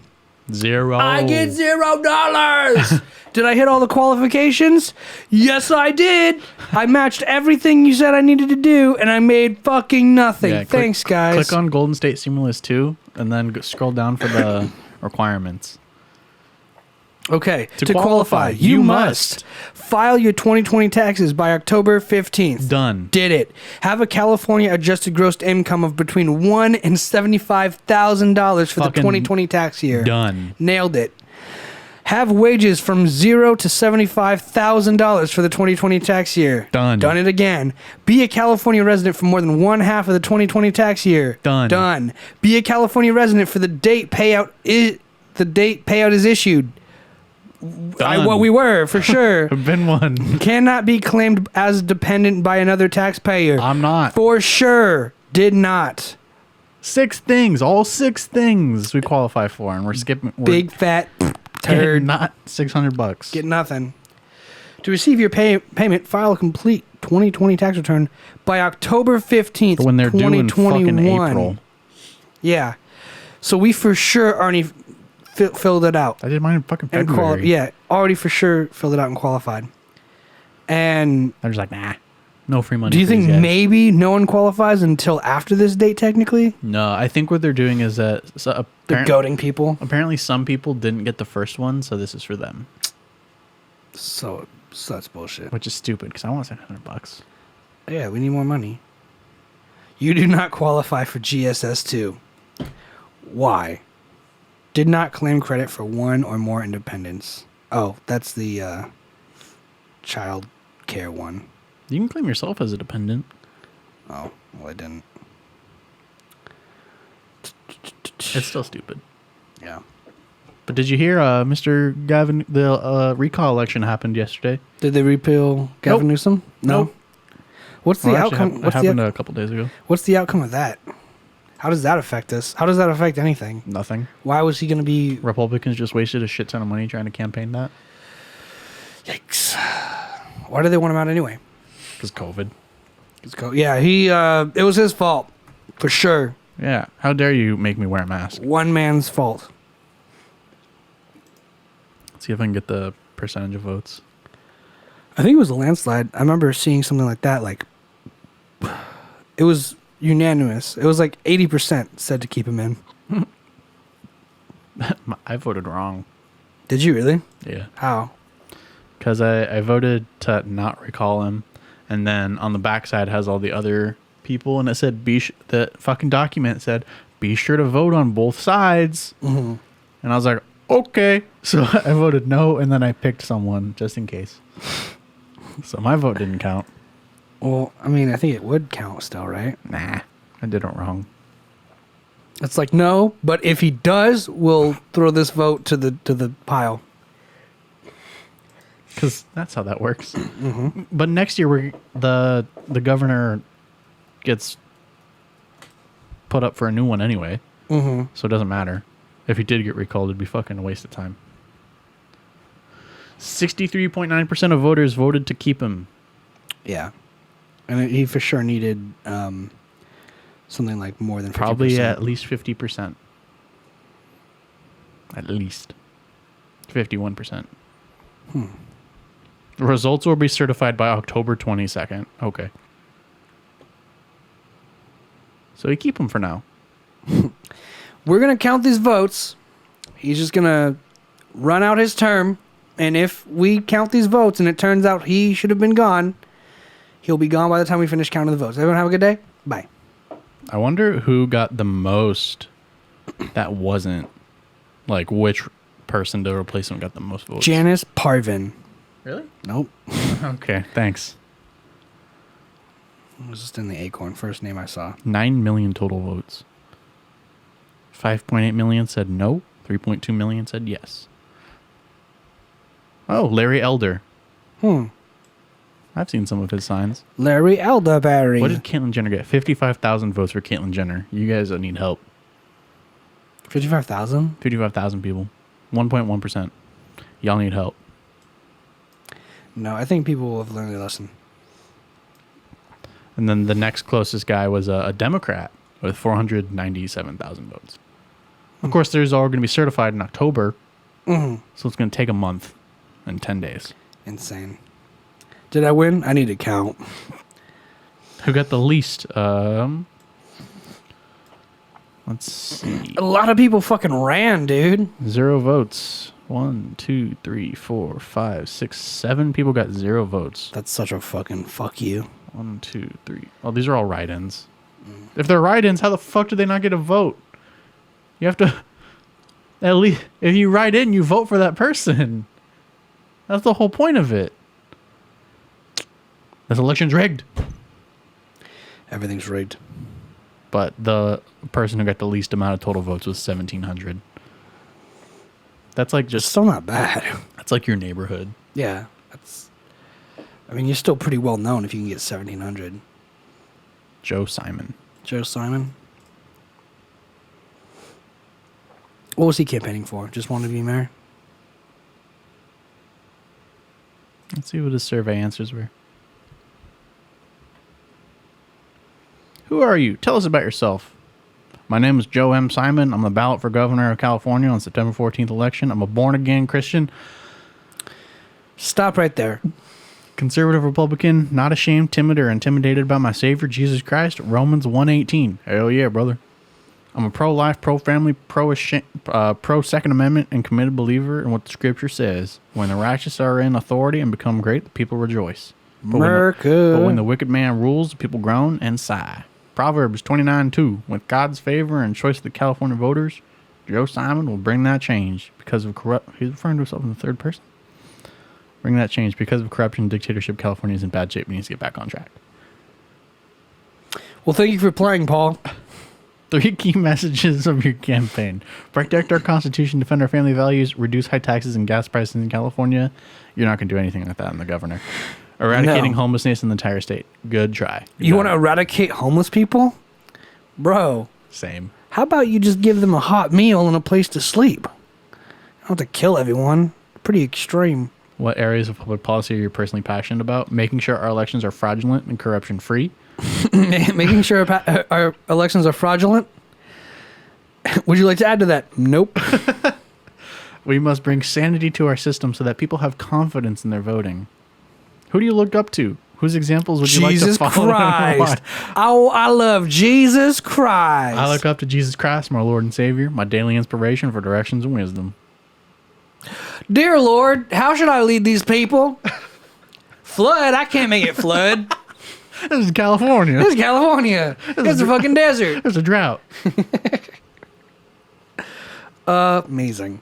0. I get $0. Did I hit all the qualifications? Yes, I did. I matched everything you said I needed to do, and I made fucking nothing. Yeah, Thanks, guys. Click on Golden State Stimulus 2, and then scroll down for the requirements. Okay, to qualify, you must file your 2020 taxes by October 15th. Done. Did it. Have a California adjusted gross income of between $1,000 and $75,000 for the 2020 tax year. Done. Nailed it. Have wages from $0 to $75,000 for the 2020 tax year. Done. Done it again. Be a California resident for more than 1/2 of the 2020 tax year. Done. Done. Be a California resident for the date payout is issued. What we were, for sure. I've been one. Cannot be claimed as dependent by another taxpayer. I'm not. For sure. Did not. 6 things. All 6 things we qualify for, and we're skipping. Big fat turd. Not $600. Get nothing. To receive your payment, file a complete 2020 tax return by October 15th, when they're due in fucking April. Yeah. So we for sure already filled it out. I did mine in fucking February. Already for sure filled it out and qualified. And they're just like, nah. No free money. Do you for these think guys. maybe no one qualifies until after this date, technically? No, I think what they're doing is that They're goading people. apparently some people didn't get the first one, so this is for them. So that's bullshit. Which is stupid because I want to spend $100. Yeah, we need more money. You do not qualify for GSS2. Why? Did not claim credit for one or more independents. Oh, that's the child care one. You can claim yourself as a dependent. Oh, well, I didn't. It's still stupid. Yeah. But did you hear Mr. Gavin, the recall election happened yesterday? Did they repeal Gavin Nope. Newsom? No. Nope. What's the Well, actually, outcome? It happened a couple days ago. What's the outcome of that? How does that affect us? How does that affect anything? Nothing. Why was he going to be... Republicans just wasted a shit ton of money trying to campaign that. Yikes. Why do they want him out anyway? Because COVID. Yeah, it was his fault. For sure. Yeah. How dare you make me wear a mask? One man's fault. Let's see if I can get the percentage of votes. I think it was a landslide. I remember seeing something like that. Like, it was unanimous. It was like 80% said to keep him in. I voted wrong. Did you really? Yeah. How? Because I voted to not recall him. And then on the backside has all the other people. And it said, the fucking document said, be sure to vote on both sides. Mm-hmm. And I was like, okay. So I voted no. And then I picked someone just in case. So my vote didn't count. Well, I mean, I think it would count still, right? Nah, I did it wrong. It's like, no, but if he does, we'll throw this vote to the pile. Because that's how that works. Mm-hmm. But next year, the governor gets put up for a new one anyway. Mm-hmm. So it doesn't matter. If he did get recalled, it'd be fucking a waste of time. 63.9% of voters voted to keep him. Yeah. And he for sure needed something like more than 50%. Probably at least 50%. At least. 51%. The results will be certified by October 22nd. Okay. So we keep him for now. We're going to count these votes. He's just going to run out his term. And if we count these votes and it turns out he should have been gone, he'll be gone by the time we finish counting the votes. Everyone have a good day. Bye. I wonder who got the most that wasn't, like, which person to replace him got the most votes. Janice Parvin. Really? Nope. Okay, thanks. It was just in the Acorn, first name I saw. 9 million total votes. 5.8 million said no. 3.2 million said yes. Oh, Larry Elder. I've seen some of his signs. Larry Elderberry. What did Caitlyn Jenner get? 55,000 votes for Caitlyn Jenner. You guys need help. 55,000? 55,000 people. 1.1%. Y'all need help. No, I think people have learned their lesson. And then the next closest guy was a Democrat with 497,000 votes. Of course, there's all going to be certified in October. Mm-hmm. So it's going to take a month and 10 days. Insane. Did I win? I need to count. Who got the least? Let's see. A lot of people fucking ran, dude. 0 votes. 1, 2, 3, 4, 5, 6, 7 people got 0 votes. That's such a fucking fuck you. 1, 2, 3. Oh, these are all write-ins. If they're write-ins, how the fuck do they not get a vote? You have to... At least, if you write in, you vote for that person. That's the whole point of it. This election's rigged. Everything's rigged. But the person who got the least amount of total votes was 1,700. That's like It's just... still not bad. That's like your neighborhood. Yeah. That's. I mean, you're still pretty well known if you can get 1,700. Joe Simon. Joe Simon. What was he campaigning for? Just wanted to be mayor? Let's see what his survey answers were. Who are you? Tell us about yourself. My name is Joe M. Simon. I'm on the ballot for governor of California on September 14th election. I'm a born-again Christian. Stop right there. Conservative Republican, not ashamed, timid, or intimidated by my Savior, Jesus Christ. Romans 1:18. Hell yeah, brother. I'm a pro-life, pro-family, pro-Second Amendment, and committed believer in what the Scripture says. When the righteous are in authority and become great, the people rejoice. But when the wicked man rules, the people groan and sigh. Proverbs 29:2. With God's favor and choice of the California voters, Joe Simon will bring that change because of He's referring to himself in the third person. Bring that change because of corruption, dictatorship. California is in bad shape. He needs to get back on track. Well, thank you for playing, Paul. 3 key messages of your campaign. Protect our Constitution, defend our family values, reduce high taxes and gas prices in California. You're not going to do anything like that in the governor. Eradicating homelessness in the entire state. Good try. You want to eradicate homeless people? Bro. Same. How about you just give them a hot meal and a place to sleep? You don't have to kill everyone. Pretty extreme. What areas of public policy are you personally passionate about? Making sure our elections are fraudulent and corruption-free. Making sure our elections are fraudulent? Would you like to add to that? Nope. We must bring sanity to our system so that people have confidence in their voting. Who do you look up to? Whose examples would you like to follow? Jesus Christ. Oh, I love Jesus Christ. I look up to Jesus Christ, my Lord and Savior, my daily inspiration for directions and wisdom. Dear Lord, how should I lead these people? Flood? I can't make it flood. This is California. This is California. It's a fucking desert. There's a drought. Amazing.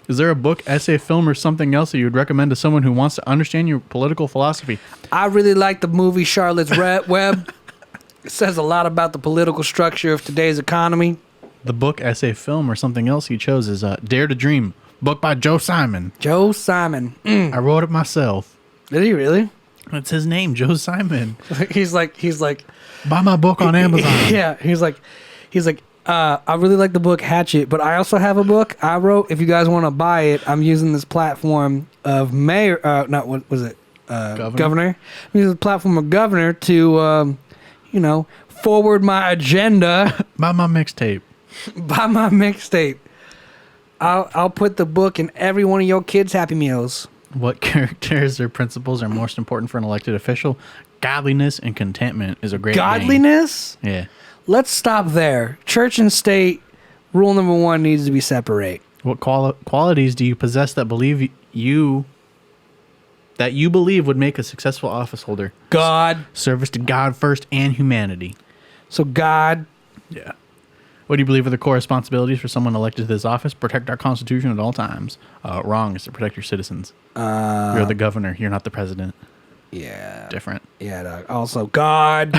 Is there a book, essay, film, or something else that you would recommend to someone who wants to understand your political philosophy? I really like the movie Charlotte's Web. It says a lot about the political structure of today's economy. The book, essay, film, or something else you chose is Dare to Dream, book by Joe Simon. Joe Simon. I wrote it myself. Did he really? That's his name, Joe Simon. He's like, buy my book on Amazon. Yeah, he's like, I really like the book Hatchet, but I also have a book I wrote. If you guys want to buy it, I'm using this platform of Governor. I'm using the platform of Governor to, forward my agenda. Buy my mixtape. Buy my mixtape. I'll put the book in every one of your kids' Happy Meals. What characters or principles are most important for an elected official? Godliness and contentment is a great Godliness? name. Yeah. Let's stop there. Church and state, rule number 1 needs to be separate. What qualities do you possess that you believe would make a successful office holder? God. Service to God first and humanity. So God. Yeah. What do you believe are the core responsibilities for someone elected to this office? Protect our Constitution at all times. Wrong is to protect your citizens. You're the governor. You're not the president. Yeah. Different. Yeah, dog. Also, God.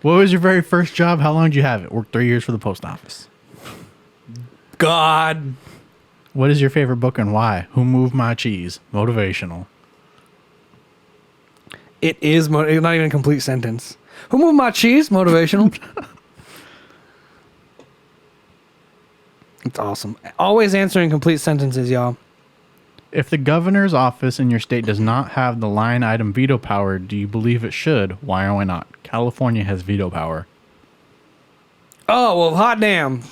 What was your very first job? How long did you have it? Worked 3 years for the post office. God. What is your favorite book and why? Who Moved My Cheese? Motivational. It is not even a complete sentence. Who moved my cheese? Motivational. It's awesome. Always answering complete sentences, y'all. If the governor's office in your state does not have the line item veto power, do you believe it should? Why or why not? California has veto power. Oh, well, hot damn.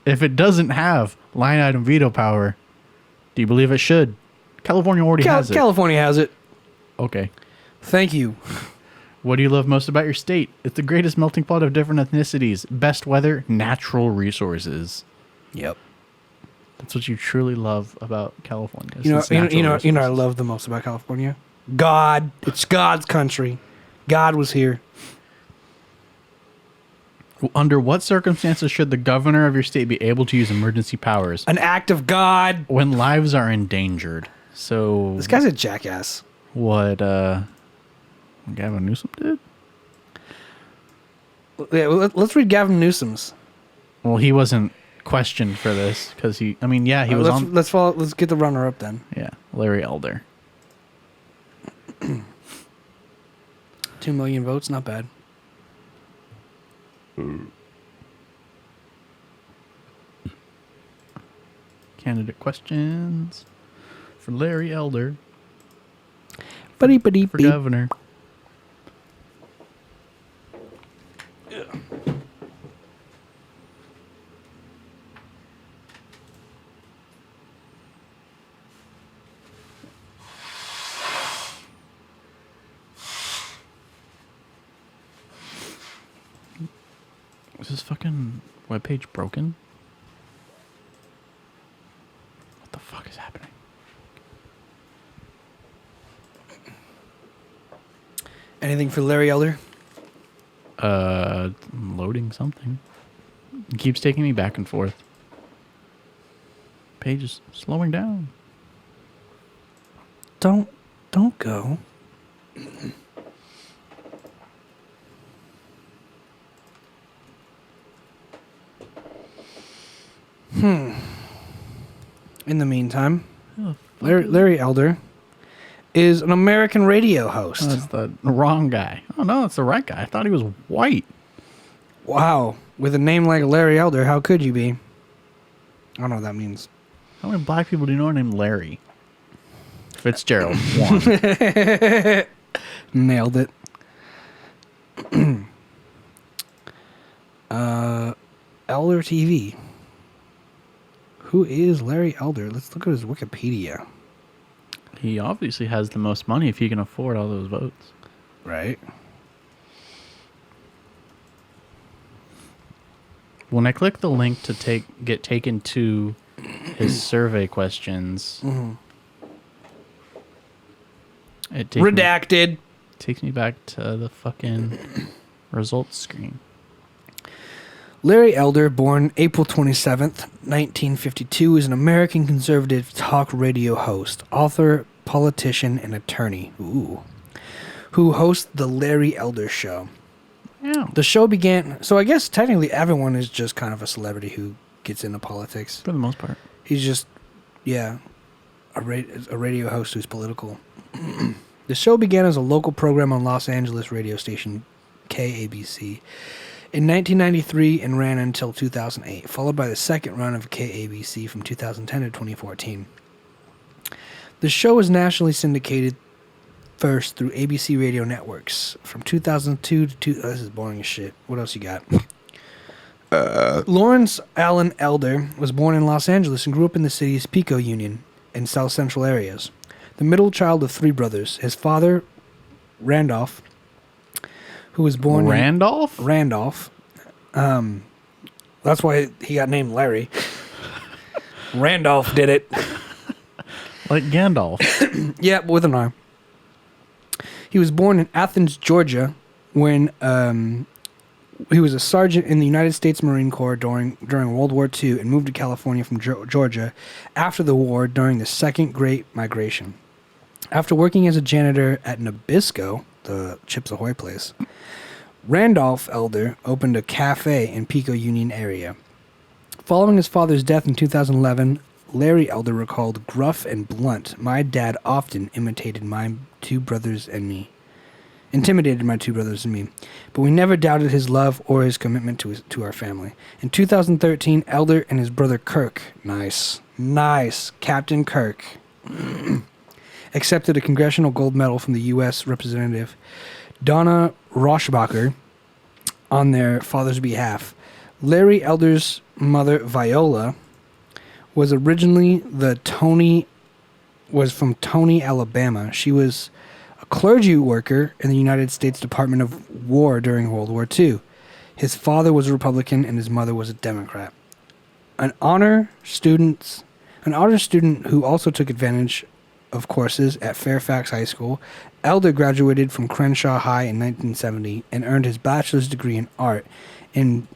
If it doesn't have line item veto power, do you believe it should? California already has it. California has it. Okay. Thank you. What do you love most about your state? It's the greatest melting pot of different ethnicities. Best weather, natural resources. Yep. That's what you truly love about California. You know what I love the most about California? God. It's God's country. God was here. Under what circumstances should the governor of your state be able to use emergency powers? An act of God. When lives are endangered. So this guy's a jackass. What Gavin Newsom did? Yeah, let's read Gavin Newsom's. Well, he wasn't questioned for this because he was on. Let's get the runner up then. Yeah, Larry Elder. 2 million votes, not bad. Candidate questions for Larry Elder. For governor. Is this fucking webpage broken? What the fuck is happening? Anything for Larry Elder? Loading something. It keeps taking me back and forth. Page is slowing down. Don't go. In the meantime, Larry Elder is an American radio host. Oh, that's the wrong guy. Oh, no, it's the right guy. I thought he was white. Wow. With a name like Larry Elder, how could you be? I don't know what that means. How many black people do you know are named Larry? Fitzgerald, one. Nailed it. Elder TV. Who is Larry Elder? Let's look at his Wikipedia. He obviously has the most money if he can afford all those votes. Right. When I click the link to get taken to his survey questions, it Redacted. Takes me back to the fucking results screen. Larry Elder, born April 27th, 1952, is an American conservative talk radio host, author, politician, and attorney. Ooh. Who hosts The Larry Elder Show. Yeah. The show began... So I guess technically everyone is just kind of a celebrity who gets into politics. For the most part. He's just, a radio host who's political. The show began as a local program on Los Angeles radio station KABC in 1993 and ran until 2008, followed by the second run of KABC from 2010 to 2014. The show was nationally syndicated first through ABC radio networks from 2002 to... this is boring as shit. What else you got? Lawrence Allen Elder was born in Los Angeles and grew up in the city's Pico Union and South Central areas. The middle child of three brothers. His father, Randolph, who was born... Randolph? Randolph. That's why he got named Larry. Randolph did it. Like Gandalf. Yeah, with an R. He was born in Athens, Georgia, when he was a sergeant in the United States Marine Corps during World War II and moved to California from Georgia after the war during the Second Great Migration. After working as a janitor at Nabisco, the Chips Ahoy place, Randolph Elder opened a cafe in Pico Union area. Following his father's death in 2011, Larry Elder recalled, "Gruff and blunt, my dad often intimidated my two brothers and me, but we never doubted his love or his commitment to our family." In 2013, Elder and his brother Kirk, nice, Captain Kirk, accepted a Congressional Gold Medal from the U.S. Representative Donna Roshbacher on their father's behalf. Larry Elder's mother, Viola, was originally from Tony, Alabama. She was a clergy worker in the United States Department of War during World War II. His father was a Republican and his mother was a Democrat. An honor student who also took advantage of courses at Fairfax High School, Elder graduated from Crenshaw High in 1970 and earned his bachelor's degree in art in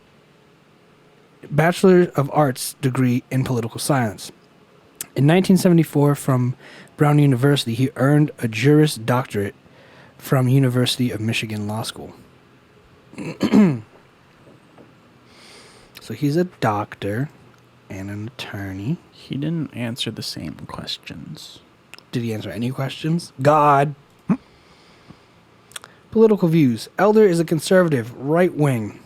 Bachelor of Arts degree in political science. In 1974, from Brown University, he earned a Juris Doctorate from University of Michigan Law School. So he's a doctor and an attorney. He didn't answer the same questions. Did he answer any questions? God. Political views. Elder is a conservative, right-wing.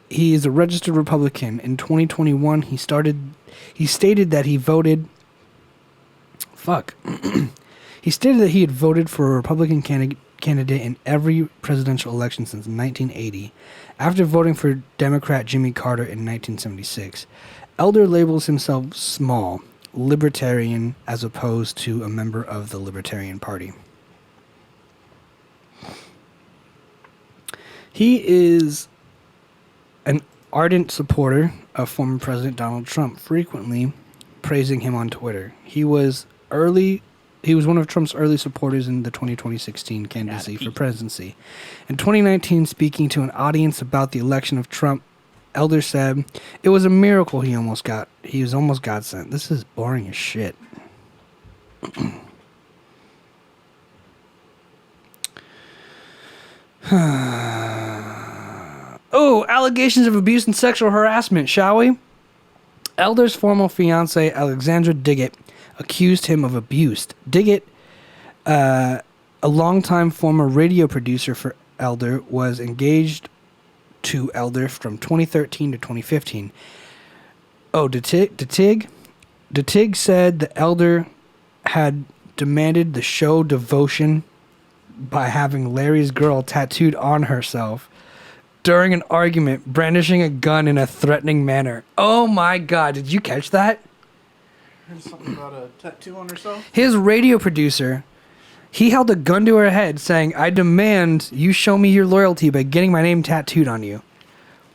He is a registered Republican. In 2021, he stated that he voted... he stated that he had voted for a Republican candidate in every presidential election since 1980, after voting for Democrat Jimmy Carter in 1976. Elder labels himself small, libertarian, as opposed to a member of the Libertarian Party. He is an ardent supporter of former President Donald Trump, frequently praising him on Twitter. He was one of Trump's early supporters in the 2016 candidacy for presidency. In 2019, speaking to an audience about the election of Trump, Elder said, "It was a miracle he was almost God sent." This is boring as shit. Oh, allegations of abuse and sexual harassment, shall we? Elder's former fiancée, Alexandra Diggett, accused him of abuse. Diggett, a longtime former radio producer for Elder, was engaged to Elder from 2013 to 2015. Oh, Dittig said the Elder had demanded the show devotion by having Larry's girl tattooed on herself during an argument, brandishing a gun in a threatening manner. Oh my God, did you catch that? Heard something about a tattoo on herself? His radio producer, he held a gun to her head saying, "I demand you show me your loyalty by getting my name tattooed on you."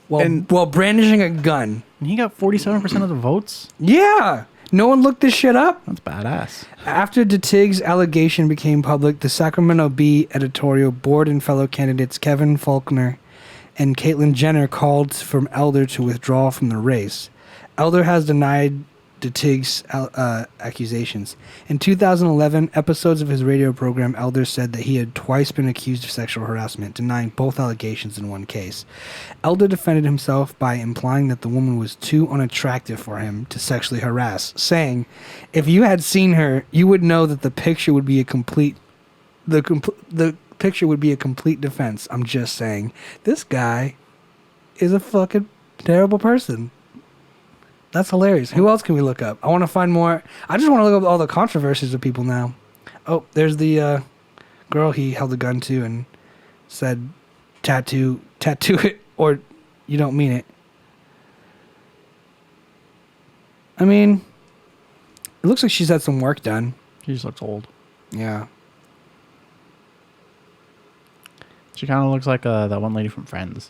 While brandishing a gun. And he got 47% of the votes? Yeah! No one looked this shit up? That's badass. After Dittig's allegation became public, the Sacramento Bee editorial board and fellow candidates Kevin Faulconer and Caitlyn Jenner called for Elder to withdraw from the race. Elder has denied Dittig's accusations. In 2011, episodes of his radio program, Elder said that he had twice been accused of sexual harassment, denying both allegations in one case. Elder defended himself by implying that the woman was too unattractive for him to sexually harass, saying, "If you had seen her, you would know that the picture would be a complete defense. I'm just saying, this guy is a fucking terrible person." That's hilarious. Who else can we look up? I want to find more. I just want to look up all the controversies of people now. Oh, there's the girl he held a gun to and said, tattoo it or you don't mean it. I mean, it looks like she's had some work done. She just looks old. Yeah. She kind of looks like that one lady from Friends.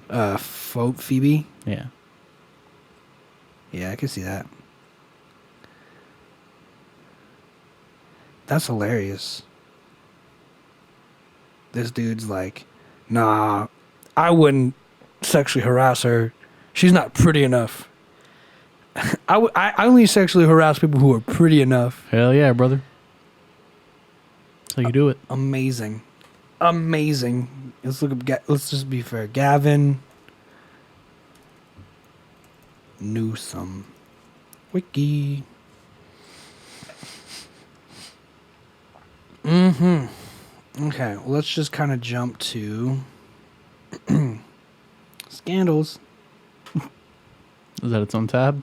Phoebe? Yeah. Yeah, I can see that. That's hilarious. This dude's like, "Nah, I wouldn't sexually harass her. She's not pretty enough." I only sexually harass people who are pretty enough. Hell yeah, brother. That's how you do it. Amazing. Let's look up. Let's just be fair. Gavin Newsom. Wiki. Okay, well, let's just kind of jump to scandals. Is that its own tab?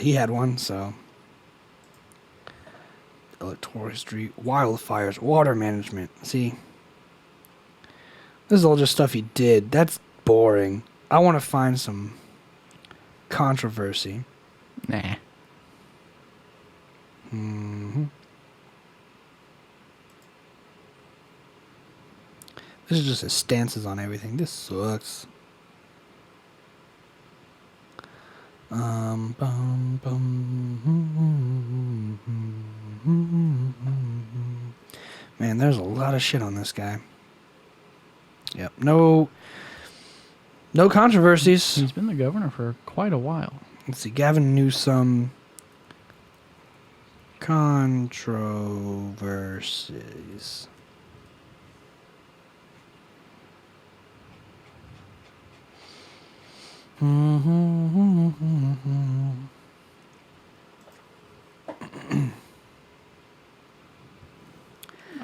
He had one, so. Electoral history, wildfires, water management. See? This is all just stuff he did. That's boring. I want to find some controversy. Nah. This is just his stances on everything. This sucks. Man, there's a lot of shit on this guy. Yep. No controversies. He's been the governor for quite a while. Let's see. Gavin Newsom. Controversies.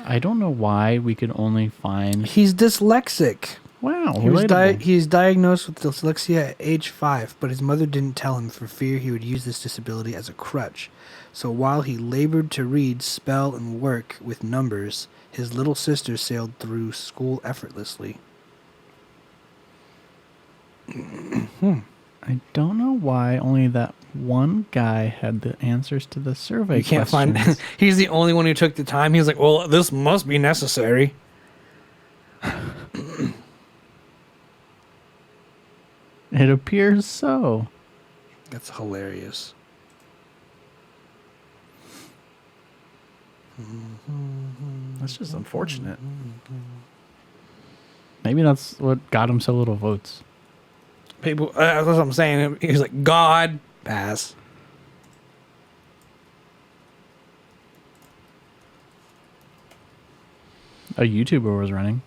I don't know why we could only find... He's dyslexic. Wow, He's diagnosed with dyslexia at age 5, but his mother didn't tell him for fear he would use this disability as a crutch. So while he labored to read, spell, and work with numbers, his little sister sailed through school effortlessly. I don't know why only that one guy had the answers to the survey. You can't find. He's the only one who took the time. He was like, "Well, this must be necessary." It appears so. That's hilarious. That's just unfortunate. Maybe that's what got him so little votes. People, that's what I'm saying. He's like, God, pass. A YouTuber was running.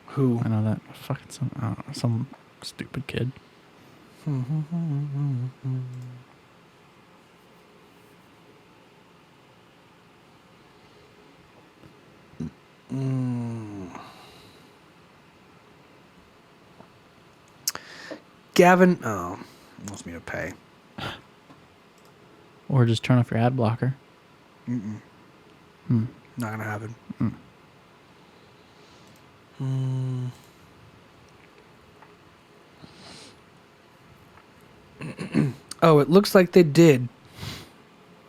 Who? I know that. Fucking some, I don't know, some stupid kid. Gavin, wants me to pay. Or just turn off your ad blocker. Not gonna happen. Oh, it looks like they did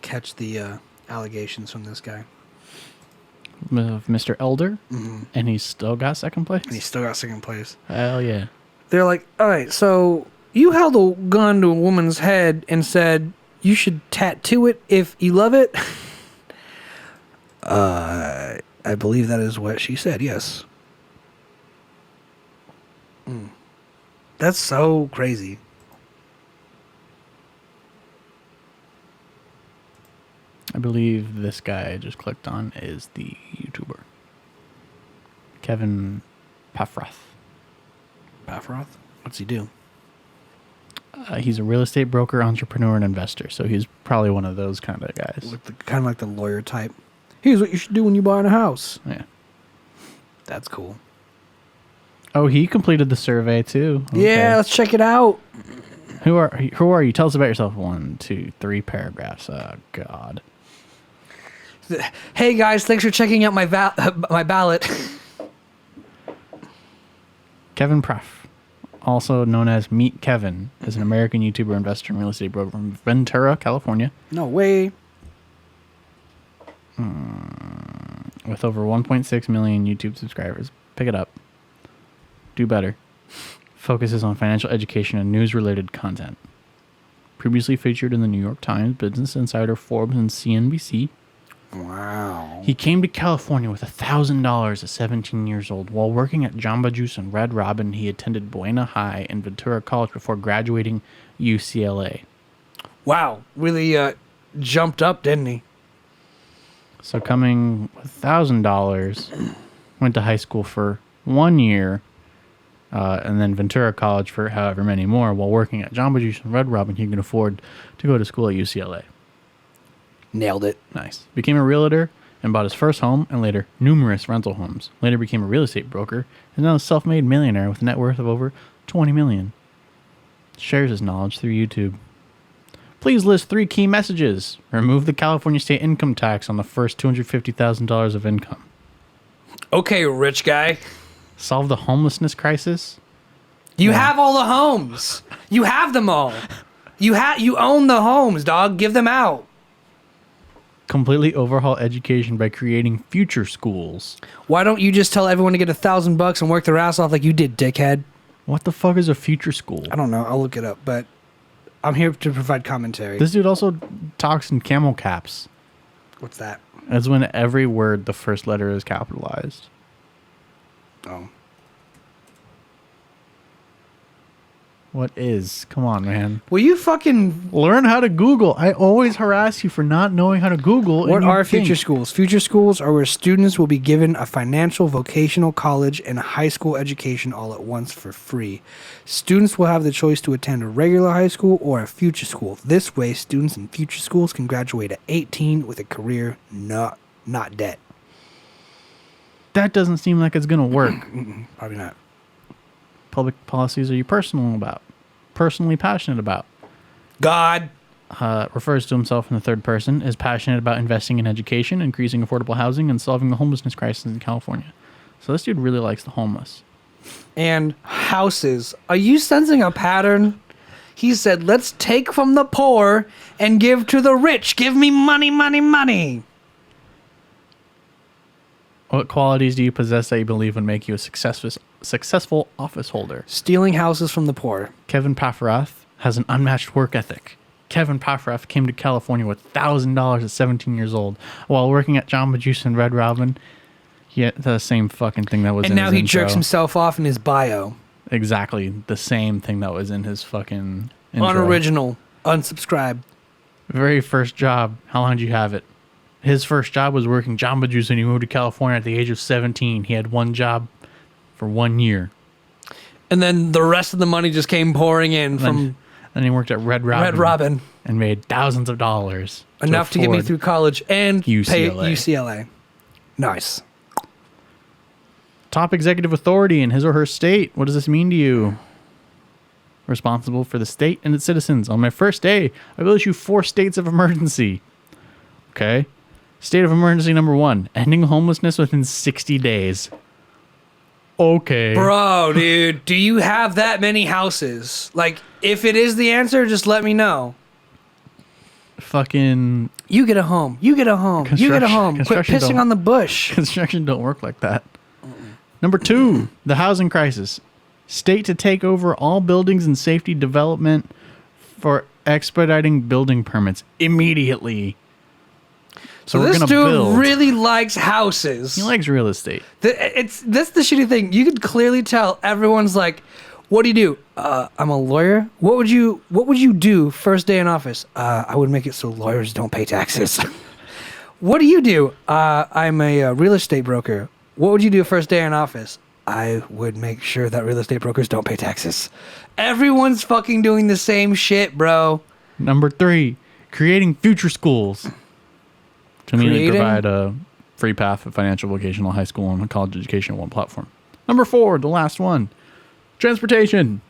catch the allegations from this guy. Of Mr. Elder. And he's still got second place. And he still got second place. Hell yeah. They're like, all right, so you held a gun to a woman's head and said you should tattoo it if you love it? I believe that is what she said, yes. That's so crazy. I believe this guy I just clicked on is the YouTuber. Kevin Paffroth. Paffroth? What's he do? He's a real estate broker, entrepreneur, and investor. So he's probably one of those kind of guys. Kind of like the lawyer type. Here's what you should do when you buy a house. Yeah. That's cool. Oh, he completed the survey too. Okay. Yeah, let's check it out. Who are you? Tell us about yourself. 1, 2, 3 paragraphs. Oh God. Hey guys, thanks for checking out my ballot. Kevin Praff, also known as Meet Kevin, is an American YouTuber, investor, and real estate broker from Ventura, California. No way. With over 1.6 million YouTube subscribers. Pick it up. Do better. Focuses on financial education and news-related content. Previously featured in the New York Times, Business Insider, Forbes, and CNBC. Wow. He came to California with $1,000 at 17 years old. While working at Jamba Juice and Red Robin, he attended Buena High and Ventura College before graduating UCLA. Wow. Really jumped up, didn't he? So coming with $1,000, went to high school for 1 year, and then Ventura College for however many more. While working at Jamba Juice and Red Robin, he can afford to go to school at UCLA. Nailed it. Nice. Became a realtor and bought his first home and later numerous rental homes. Later became a real estate broker and now a self-made millionaire with a net worth of over $20 million. Shares his knowledge through YouTube. Please list 3 key messages. Remove the California state income tax on the first $250,000 of income. Okay, rich guy. Solve the homelessness crisis. You have all the homes. You have them all. You own the homes, dog. Give them out. Completely overhaul education by creating future schools. Why don't you just tell everyone to get $1,000 and work their ass off like you did, dickhead? What the fuck is a future school? I don't know. I'll look it up, but I'm here to provide commentary. This dude also talks in camel caps. What's that? That's when every word, the first letter is capitalized. Oh. What is? Come on, man. Will you fucking... Learn how to Google. I always harass you for not knowing how to Google. What are future schools? Future schools are where students will be given a financial, vocational, college, and high school education all at once for free. Students will have the choice to attend a regular high school or a future school. This way, students in future schools can graduate at 18 with a career, not debt. That doesn't seem like it's going to work. Probably not. Public policies are you personally passionate about? God. Refers to himself in the third person, is passionate about investing in education, increasing affordable housing, and solving the homelessness crisis in California. So this dude really likes the homeless. And houses. Are you sensing a pattern? He said, let's take from the poor and give to the rich. Give me money, money, money. What qualities do you possess that you believe would make you a successful office holder? Stealing houses from the poor. Kevin Paffrath has an unmatched work ethic. Kevin Paffrath came to California with $1,000 at 17 years old. While working at Jamba Juice and Red Robin, he had the same fucking thing that was in his intro. And now he jerks himself off in his bio. Exactly. The same thing that was in his fucking intro. Unoriginal. Unsubscribe. Very first job. How long did you have it? His first job was working Jamba Juice when he moved to California at the age of 17. He had one job for 1 year. And then the rest of the money just came pouring in from... Then he worked at Red Robin. Red Robin. And made thousands of dollars. Enough to get me through college and UCLA. pay UCLA. Nice. Top executive authority in his or her state. What does this mean to you? Responsible for the state and its citizens. On my first day, I will issue 4 states of emergency. Okay. State of emergency number 1. Ending homelessness within 60 days. Okay. Bro, dude, do you have that many houses? Like, if it is the answer, just let me know. Fucking... You get a home. You get a home. You get a home. Quit pissing on the bush. Construction don't work like that. Number 2, the housing crisis. State to take over all buildings and safety development for expediting building permits immediately. So this dude really likes houses. He likes real estate. That's the shitty thing. You could clearly tell everyone's like, "What do you do?" I'm a lawyer. What would you do first day in office? I would make it so lawyers don't pay taxes. What do you do? I'm a real estate broker. What would you do first day in office? I would make sure that real estate brokers don't pay taxes. Everyone's fucking doing the same shit, bro. Number 3, creating future schools. Community provide a free path of financial, vocational, high school, and college education on one platform. Number 4, the last one. Transportation.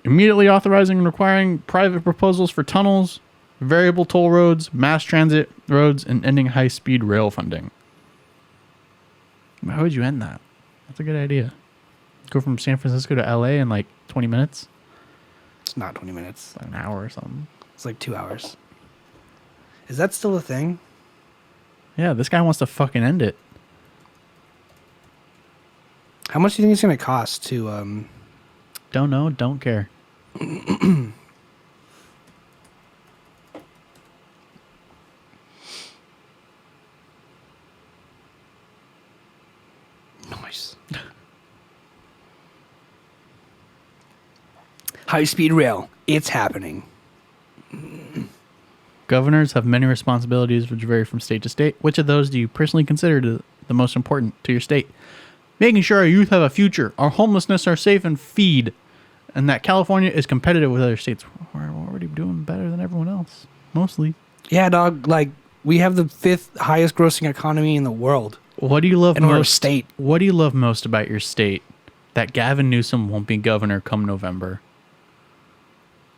Immediately authorizing and requiring private proposals for tunnels, variable toll roads, mass transit roads, and ending high-speed rail funding. How would you end that? That's a good idea. Go from San Francisco to LA in like 20 minutes? It's not 20 minutes. Like an hour or something. It's like 2 hours. Is that still a thing? Yeah, this guy wants to fucking end it. How much do you think it's going to cost to... Don't know, don't care. Nice. High-speed rail. It's happening. Governors have many responsibilities which vary from state to state. Which of those do you personally consider the most important to your state? Making sure our youth have a future, our homelessness are safe and feed, and that California is competitive with other states. We're already doing better than everyone else, mostly. Yeah, dog. Like, we have the 5th highest grossing economy in the world. What do you love most? State. What do you love most about your state? That Gavin Newsom won't be governor come November.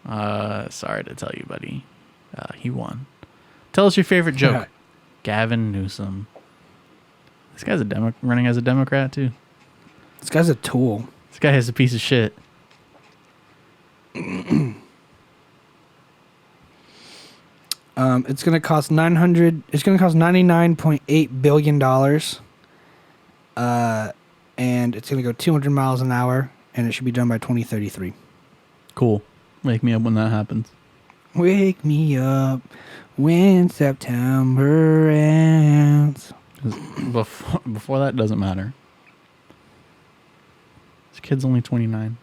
Sorry to tell you, buddy. He won. Tell us your favorite joke. Gavin Newsom. This guy's running as a Democrat, too. This guy's a tool. This guy is a piece of shit. It's gonna cost $99.8 billion. And it's gonna go 200 miles an hour, and it should be done by 2033. Cool. Wake me up when that happens. Wake me up when September ends. Before that doesn't matter. This kid's only 29.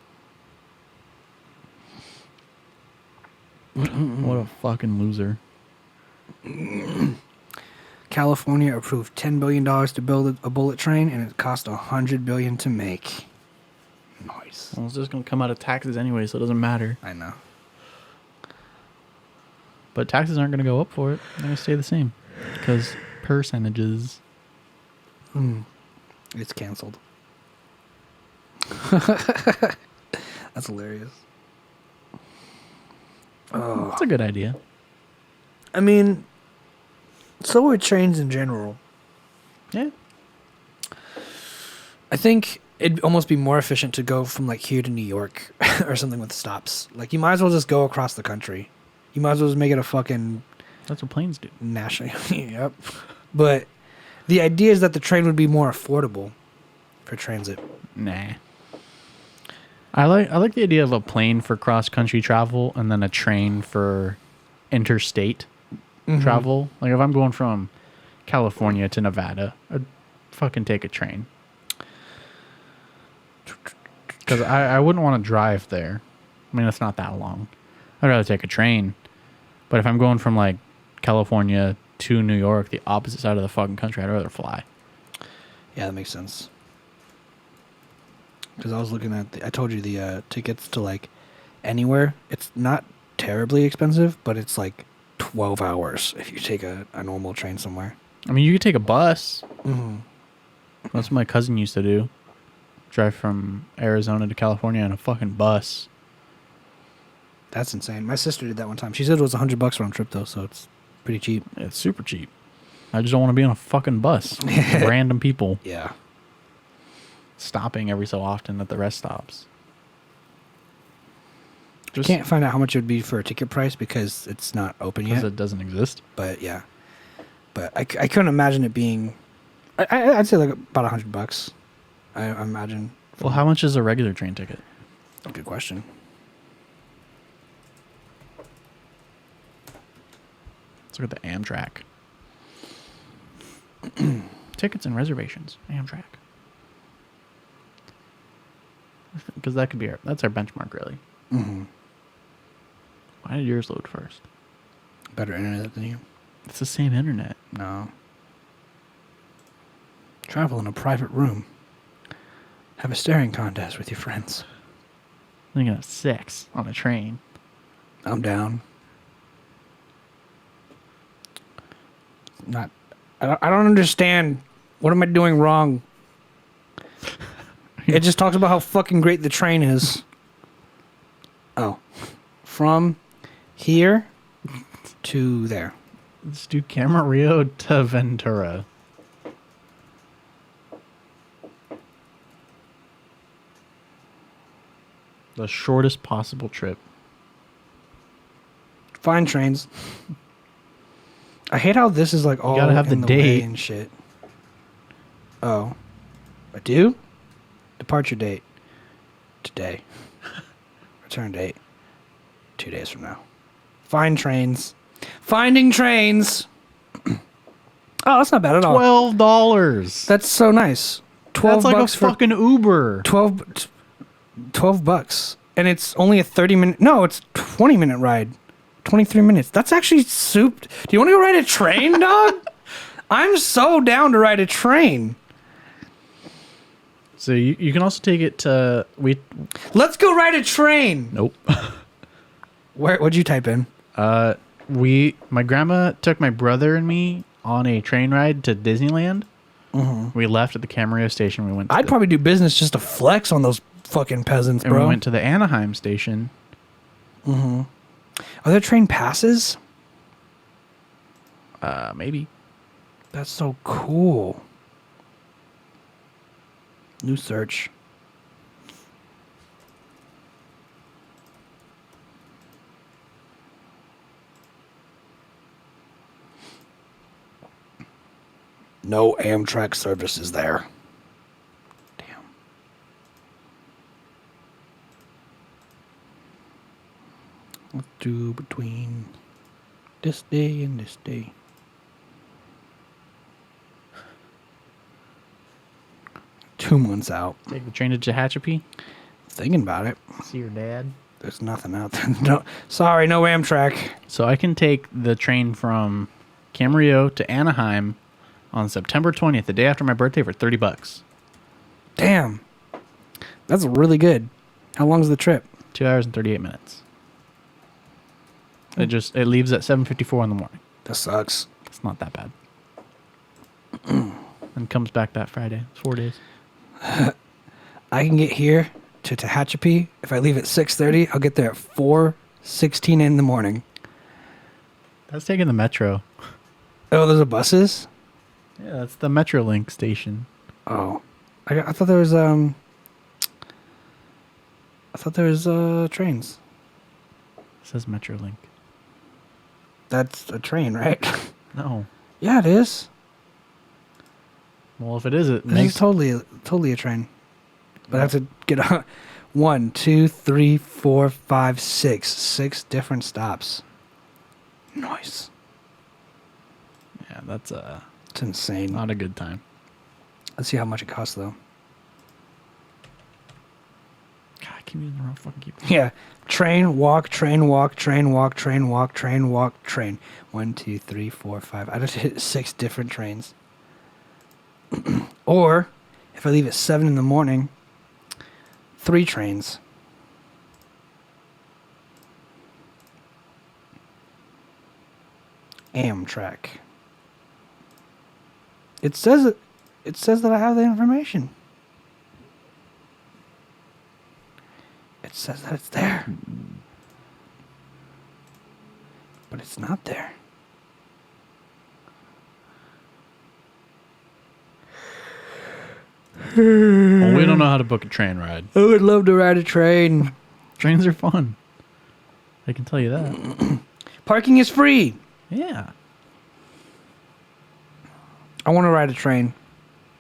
What a fucking loser. California approved $10 billion to build a bullet train, and it cost $100 billion to make. Nice. Well, it's just going to come out of taxes anyway, so it doesn't matter. I know. But taxes aren't going to go up for it. They're going to stay the same. Because percentages. It's canceled. That's hilarious. Oh. That's a good idea. I mean, so are trains in general. Yeah. I think it'd almost be more efficient to go from like here to New York or something with stops. Like, you might as well just go across the country. You might as well just make it a fucking... That's what planes do. National... Yep. But The idea is that the train would be more affordable for transit. Nah. I like the idea of a plane for cross-country travel and then a train for interstate travel. Like if I'm going from California to Nevada, I'd fucking take a train. Because I wouldn't want to drive there. I mean, it's not that long. I'd rather take a train. But if I'm going from like California to New York, the opposite side of the fucking country, I'd rather fly. Yeah, that makes sense. Because I was looking at, I told you the tickets to like anywhere. It's not terribly expensive, but it's like 12 hours if you take a normal train somewhere. I mean, you could take a bus. That's what my cousin used to do. Drive from Arizona to California in a fucking bus. That's insane. My sister did that one time. She said it was $100 round trip though, so it's pretty cheap. It's super cheap. I just don't want to be on a fucking bus with random people Yeah. stopping every so often at the rest stops. Just can't find out how much it would be for a ticket price because it's not open yet. Because it doesn't exist. But yeah. But I couldn't imagine it being... I'd say like about $100. I imagine. Well, how much is a regular train ticket? Good question. Let's look at the Amtrak. Tickets and reservations. Amtrak. Because that could be that's our benchmark, really. Mm-hmm. Why did yours load first? Better internet than you. It's the same internet. No. Travel in a private room. Have a staring contest with your friends. I'm thinking of sex on a train. I'm down. Not. I don't understand. What am I doing wrong? It just talks about how fucking great the train is. Oh. From here to there. Let's do Camarillo to Ventura. The shortest possible trip. Fine trains. I hate how this is like all gotta have in the the way date. and shit. Oh. I do? Departure date. Today. Return date. 2 days from now. Find trains. Finding trains. Oh, that's not bad at all. $12. That's so nice. 12 That's like a bucks for fucking Uber. 12 bucks. And it's only a 30-minute... No, it's 20-minute ride. 23 minutes. That's actually soup. Do you want to go ride a train, dog? I'm so down to ride a train. So you can also take it to... Let's go ride a train. Nope. What'd you type in? My grandma took my brother and me on a train ride to Disneyland. Mm-hmm. We left at the Camarillo station. We went. I'd probably do business just to flex on those fucking peasants, and bro. we went to the Anaheim station. Mm-hmm. Are there train passes? Maybe. That's so cool. New search. No Amtrak services there. Damn. Let's do between this day and this day. Two months out. Take the train to Tehachapi. Thinking about it. See your dad. There's nothing out there. No, sorry, no Amtrak. So I can take the train from Camarillo to Anaheim on September 20th, the day after my birthday, for $30. Damn. That's really good. How long's the trip? 2 hours and 38 minutes. It leaves at 7:54 in the morning. That sucks. It's not that bad. And comes back that Friday. It's 4 days. I can get here to Tehachapi. If I leave at 6:30, I'll get there at 4:16 in the morning. That's taking the metro. Oh, those are buses? Yeah, that's the Metrolink station. Oh. I thought there was trains. It says Metrolink. That's a train, right? No. Yeah, it is. Well, if it is, it This makes... is totally a train. But I have to get on 1, 2, 3, 4, 5, 6. 6 different stops. Nice. Yeah, that's It's insane. not a good time. Let's see how much it costs, though. God, I keep using the wrong fucking keyboard. Yeah. Train, walk, train, walk, train, walk, train, walk, train, walk, train. 1, 2, 3, 4, 5. I just hit 6 different trains. Or, if I leave at 7 in the morning, 3 trains. Amtrak. It says that I have the information. It says that it's there. But it's not there. Well, we don't know how to book a train ride. I would love to ride a train. Trains are fun. I can tell you that. Parking is free. Yeah. I want to ride a train.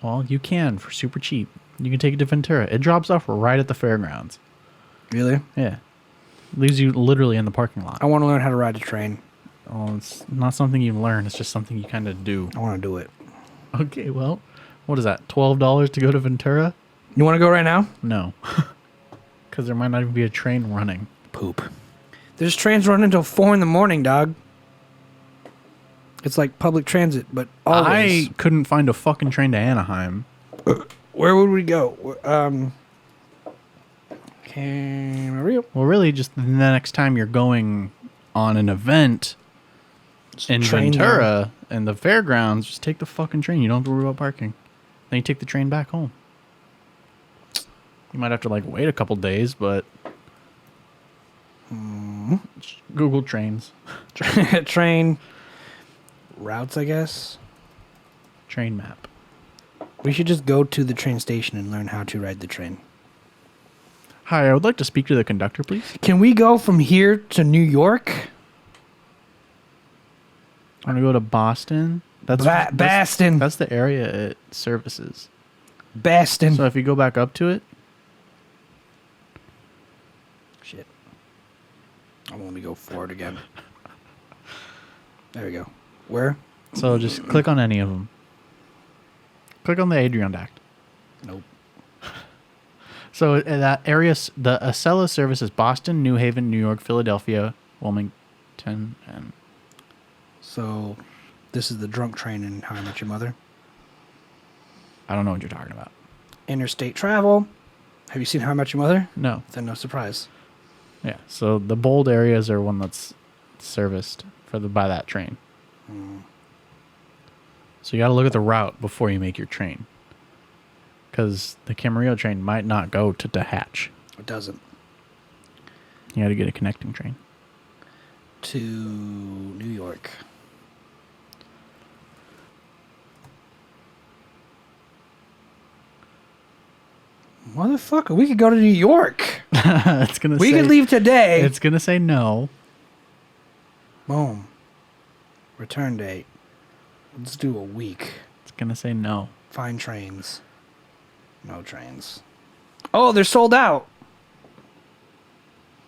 Well, you can for super cheap. You can take it to Ventura. It drops off right at the fairgrounds. Really? Yeah. Leaves you literally in the parking lot. I want to learn how to ride a train. Well, it's not something you learn. It's just something you kind of do. I want to do it. Okay, well, what is that? $12 to go to Ventura? You want to go right now? No. Because there might not even be a train running. Poop. There's trains running until 4 in the morning, dog. It's like public transit, but always. I couldn't find a fucking train to Anaheim. Where would we go? Camarillo. Well, really, just the next time you're going on an event in Train Ventura and the fairgrounds, just take the fucking train. You don't have to worry about parking. Then you take the train back home. You might have to like wait a couple days, but just Google trains, Train routes, I guess. train map. We should just go to the train station and learn how to ride the train. Hi, I would like to speak to the conductor, please. Can we go from here to New York? I want to go to Boston. Boston. That's the area it services. Boston. So if you go back up to it, Shit. I want to go forward again. There we go. Where? so just click on any of them. Click on the Adirondack. Nope. So in that area, the Acela services Boston, New Haven, New York, Philadelphia, Wilmington, and... So, this is the drunk train in How I Met Your Mother. I don't know what you're talking about. Interstate travel. Have you seen How I Met Your Mother? No. Then no surprise. Yeah. So the bold areas are one that's serviced by that train. So you got to look at the route before you make your train. Because the Camarillo train might not go to Tehatch. It doesn't. You got to get a connecting train. To New York. Motherfucker, we could go to New York. It's gonna. We could leave today. It's gonna say no. Boom. Return date. Let's do a week. It's gonna say no. Find trains. No trains. Oh, they're sold out.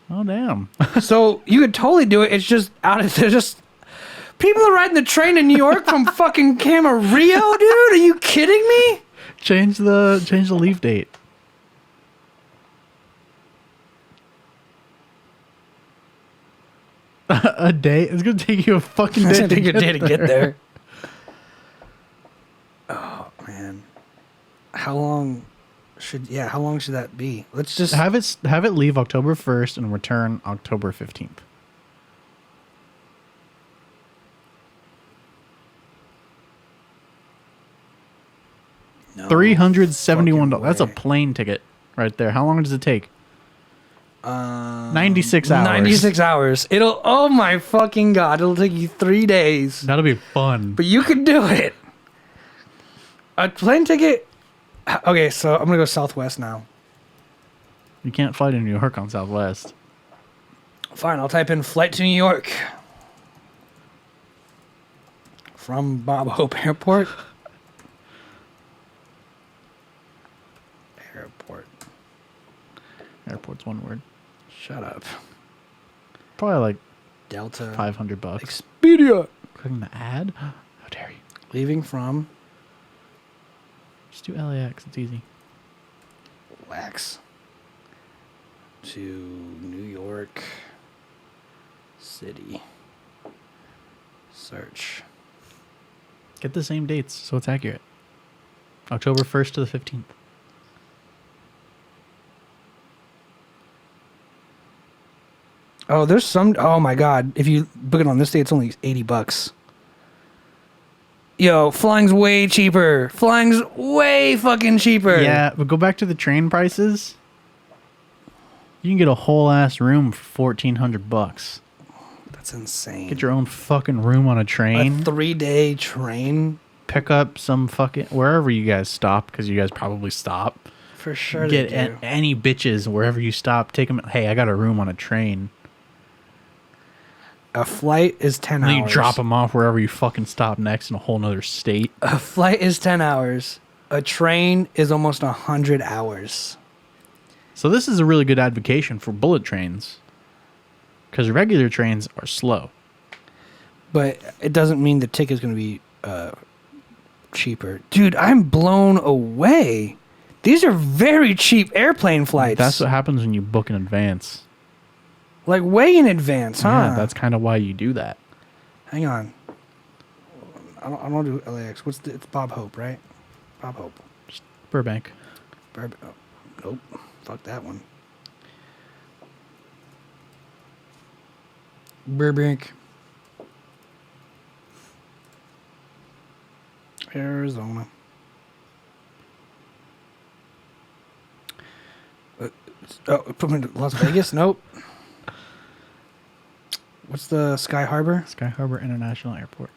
Oh damn. So you could totally do it. It's just out of just people are riding the train in New York from fucking Camarillo, dude. Are you kidding me? Change the leave date. A day? It's gonna take you a fucking day. It's gonna take a day to get there. Oh man, how long should that be? Let's just Have it leave October 1st and return October 15th. no $371. fucking That's a way. plane ticket right there. How long does it take? 96 hours. 96 hours. Oh my fucking god! It'll take you 3 days, That'll be fun. but you can do it. A plane ticket. Okay, so I'm gonna go Southwest now. You can't fly to New York on Southwest. Fine, I'll type in flight to New York from Bob Hope Airport. Airport's one word. Shut up. Probably like Delta. $500. Expedia. Clicking the ad? How dare you? Leaving from Just do LAX. It's easy. LAX to New York City. Search. Get the same dates so it's accurate. October 1st to the 15th. Oh, there's some. Oh my God! If you book it on this day, it's only $80. Yo, flying's way cheaper. Flying's way fucking cheaper. Yeah, but go back to the train prices. You can get a whole ass room for $1,400. That's insane. Get your own fucking room on a a train. 3-day train Pick up some fucking wherever you guys stop, because you guys probably stop. for sure. Get they do. any bitches wherever you stop. Take them. Hey, I got a room on a train. A flight is 10 And then hours. you drop them off wherever you fucking stop next in a whole nother state. A flight is 10 hours. A train is almost 100 hours. So this is a really good advocation for bullet trains, because regular trains are slow. But it doesn't mean the ticket's going to be cheaper. Dude, I'm blown away. These are very cheap airplane flights. That's what happens when you book in advance. Like way in advance, huh? Yeah, that's kind of why you do that. Hang on. I don't do LAX. It's Bob Hope, right? Bob Hope. Burbank. Oh, nope. Fuck that one. Burbank. Arizona. Put me to Las Vegas? Nope. What's the Sky Harbor? Sky Harbor International Airport.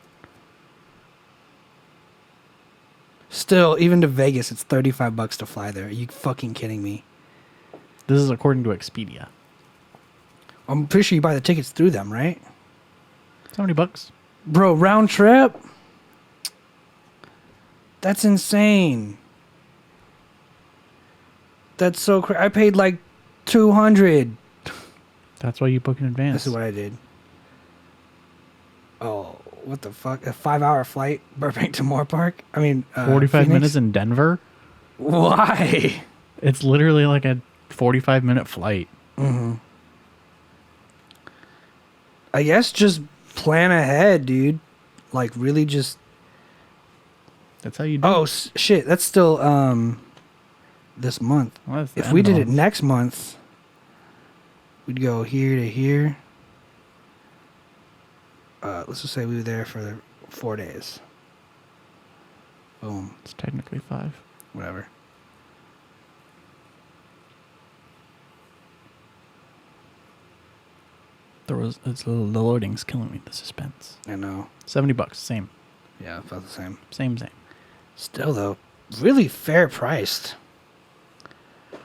Still, even to Vegas, it's $35 to fly there. Are you fucking kidding me? This is according to Expedia. I'm pretty sure you buy the tickets through them, right? $70. Bro, round trip? That's insane. That's so crazy. I paid like $200. That's why you book in advance. This is what I did. Oh, what the fuck? A 5-hour flight, Burbank to Moore Park? 45 Phoenix? minutes in Denver? Why? It's literally like a 45-minute flight. Mm-hmm. I guess just plan ahead, dude. Like really just... That's how you do Oh, it. shit. That's still this month. Well, that's the If end we of the did it month. next month, we'd go here to here. Let's just say we were there for 4 days. Boom. It's technically 5. Whatever. The loading's killing me. The suspense. I know. $70. Same. Yeah, about the same. Same. Still, though, really fair priced.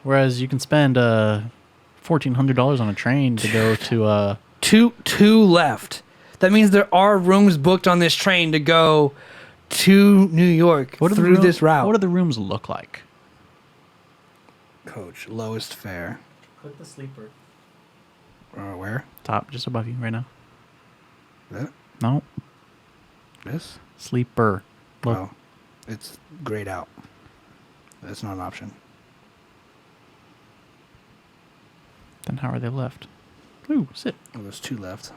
Whereas you can spend $1,400 on a train to go to Two left. That means there are rooms booked on this train to go to New York through this route. What do the rooms look like? Coach, lowest fare. Click the sleeper. Where? Top, just above you right now. That? No. This? Sleeper. Look. Oh, it's grayed out. That's not an option. Then how are they left? Ooh, sit. Oh, there's 2 left.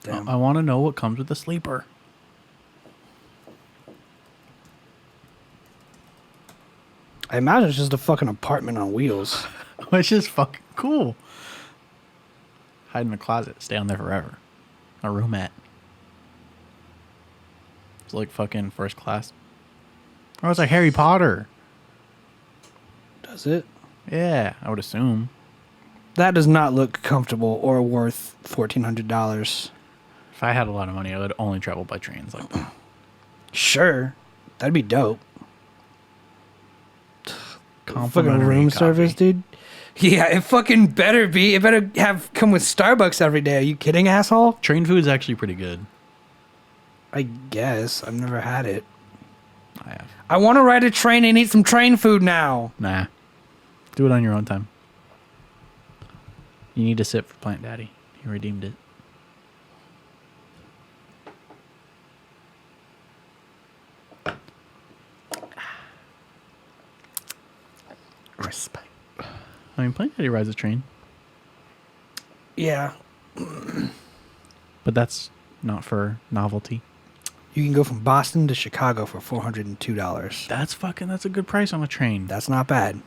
Damn. I want to know what comes with the sleeper. I imagine it's just a fucking apartment on wheels. Which is fucking cool. Hide in a closet. Stay on there forever. A roomette. It's like fucking first class. Oh, it's like Harry Potter. Does it? Yeah, I would assume. That does not look comfortable or worth $1,400. If I had a lot of money, I would only travel by trains like that. Sure. That'd be dope. Fucking Complimentary room coffee. service, dude. Yeah, it fucking better be. It better come with Starbucks every day. Are you kidding, asshole? Train food is actually pretty good. I guess. I've never had it. I have. I want to ride a train and eat some train food now. Nah. Do it on your own time. You need to sit for Plant Daddy. He redeemed it. Respect. I mean, Plant Daddy rides a train, Yeah. but that's not for novelty. You can go from Boston to Chicago for $402. That's a good price on a train. That's not bad.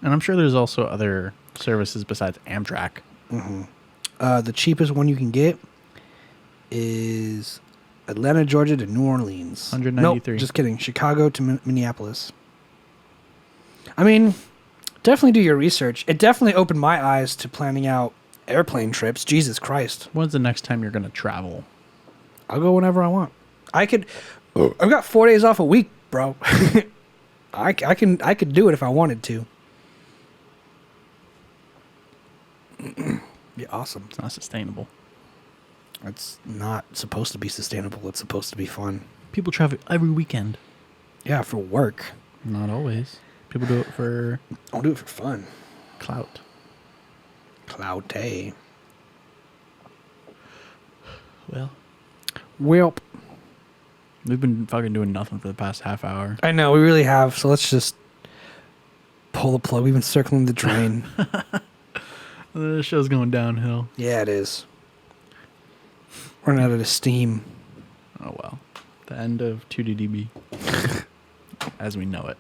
And I'm sure there's also other services besides Amtrak. The cheapest one you can get is Atlanta, Georgia to New Orleans. 193. Nope, just kidding. Chicago to Minneapolis. I mean, definitely do your research. It definitely opened my eyes to planning out airplane trips. Jesus Christ. When's the next time you're going to travel? I'll go whenever I want. I've got 4 days off a week, bro. I could do it if I wanted to. Be awesome. It's not sustainable. It's not supposed to be sustainable. It's supposed to be fun. People travel every weekend. Yeah, for work. Not always. People do it for I'll do it for fun. clout. Cloud day. Well, Welp. we've been fucking doing nothing for the past half hour. I know, we really have. So let's just pull the plug. We've been circling the drain. The show's going downhill. Yeah, it is. Running out of steam. Oh, well. The end of 2DDB. As we know it.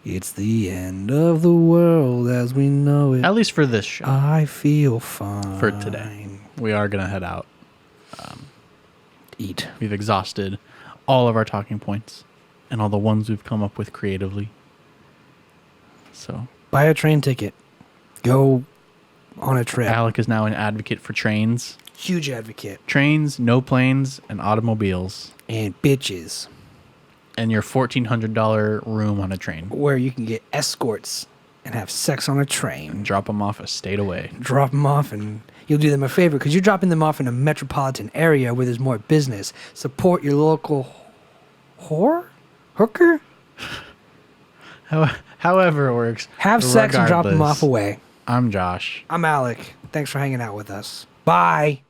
It's the end of the world as we know it. At least for this show. I feel fine. For today. We are going to head out. Eat. We've exhausted all of our talking points and all the ones we've come up with creatively. So, Buy a train ticket. Go on a trip. Alec is now an advocate for trains. Huge advocate. Trains, no planes, and automobiles. And bitches. And your $1,400 room on a train. Where you can get escorts and have sex on a train. And drop them off a state away. Drop them off and you'll do them a favor because you're dropping them off in a metropolitan area where there's more business. Support your local hooker? However it works. Have sex and drop them regardless, off away. I'm Josh. I'm Alec. Thanks for hanging out with us. Bye.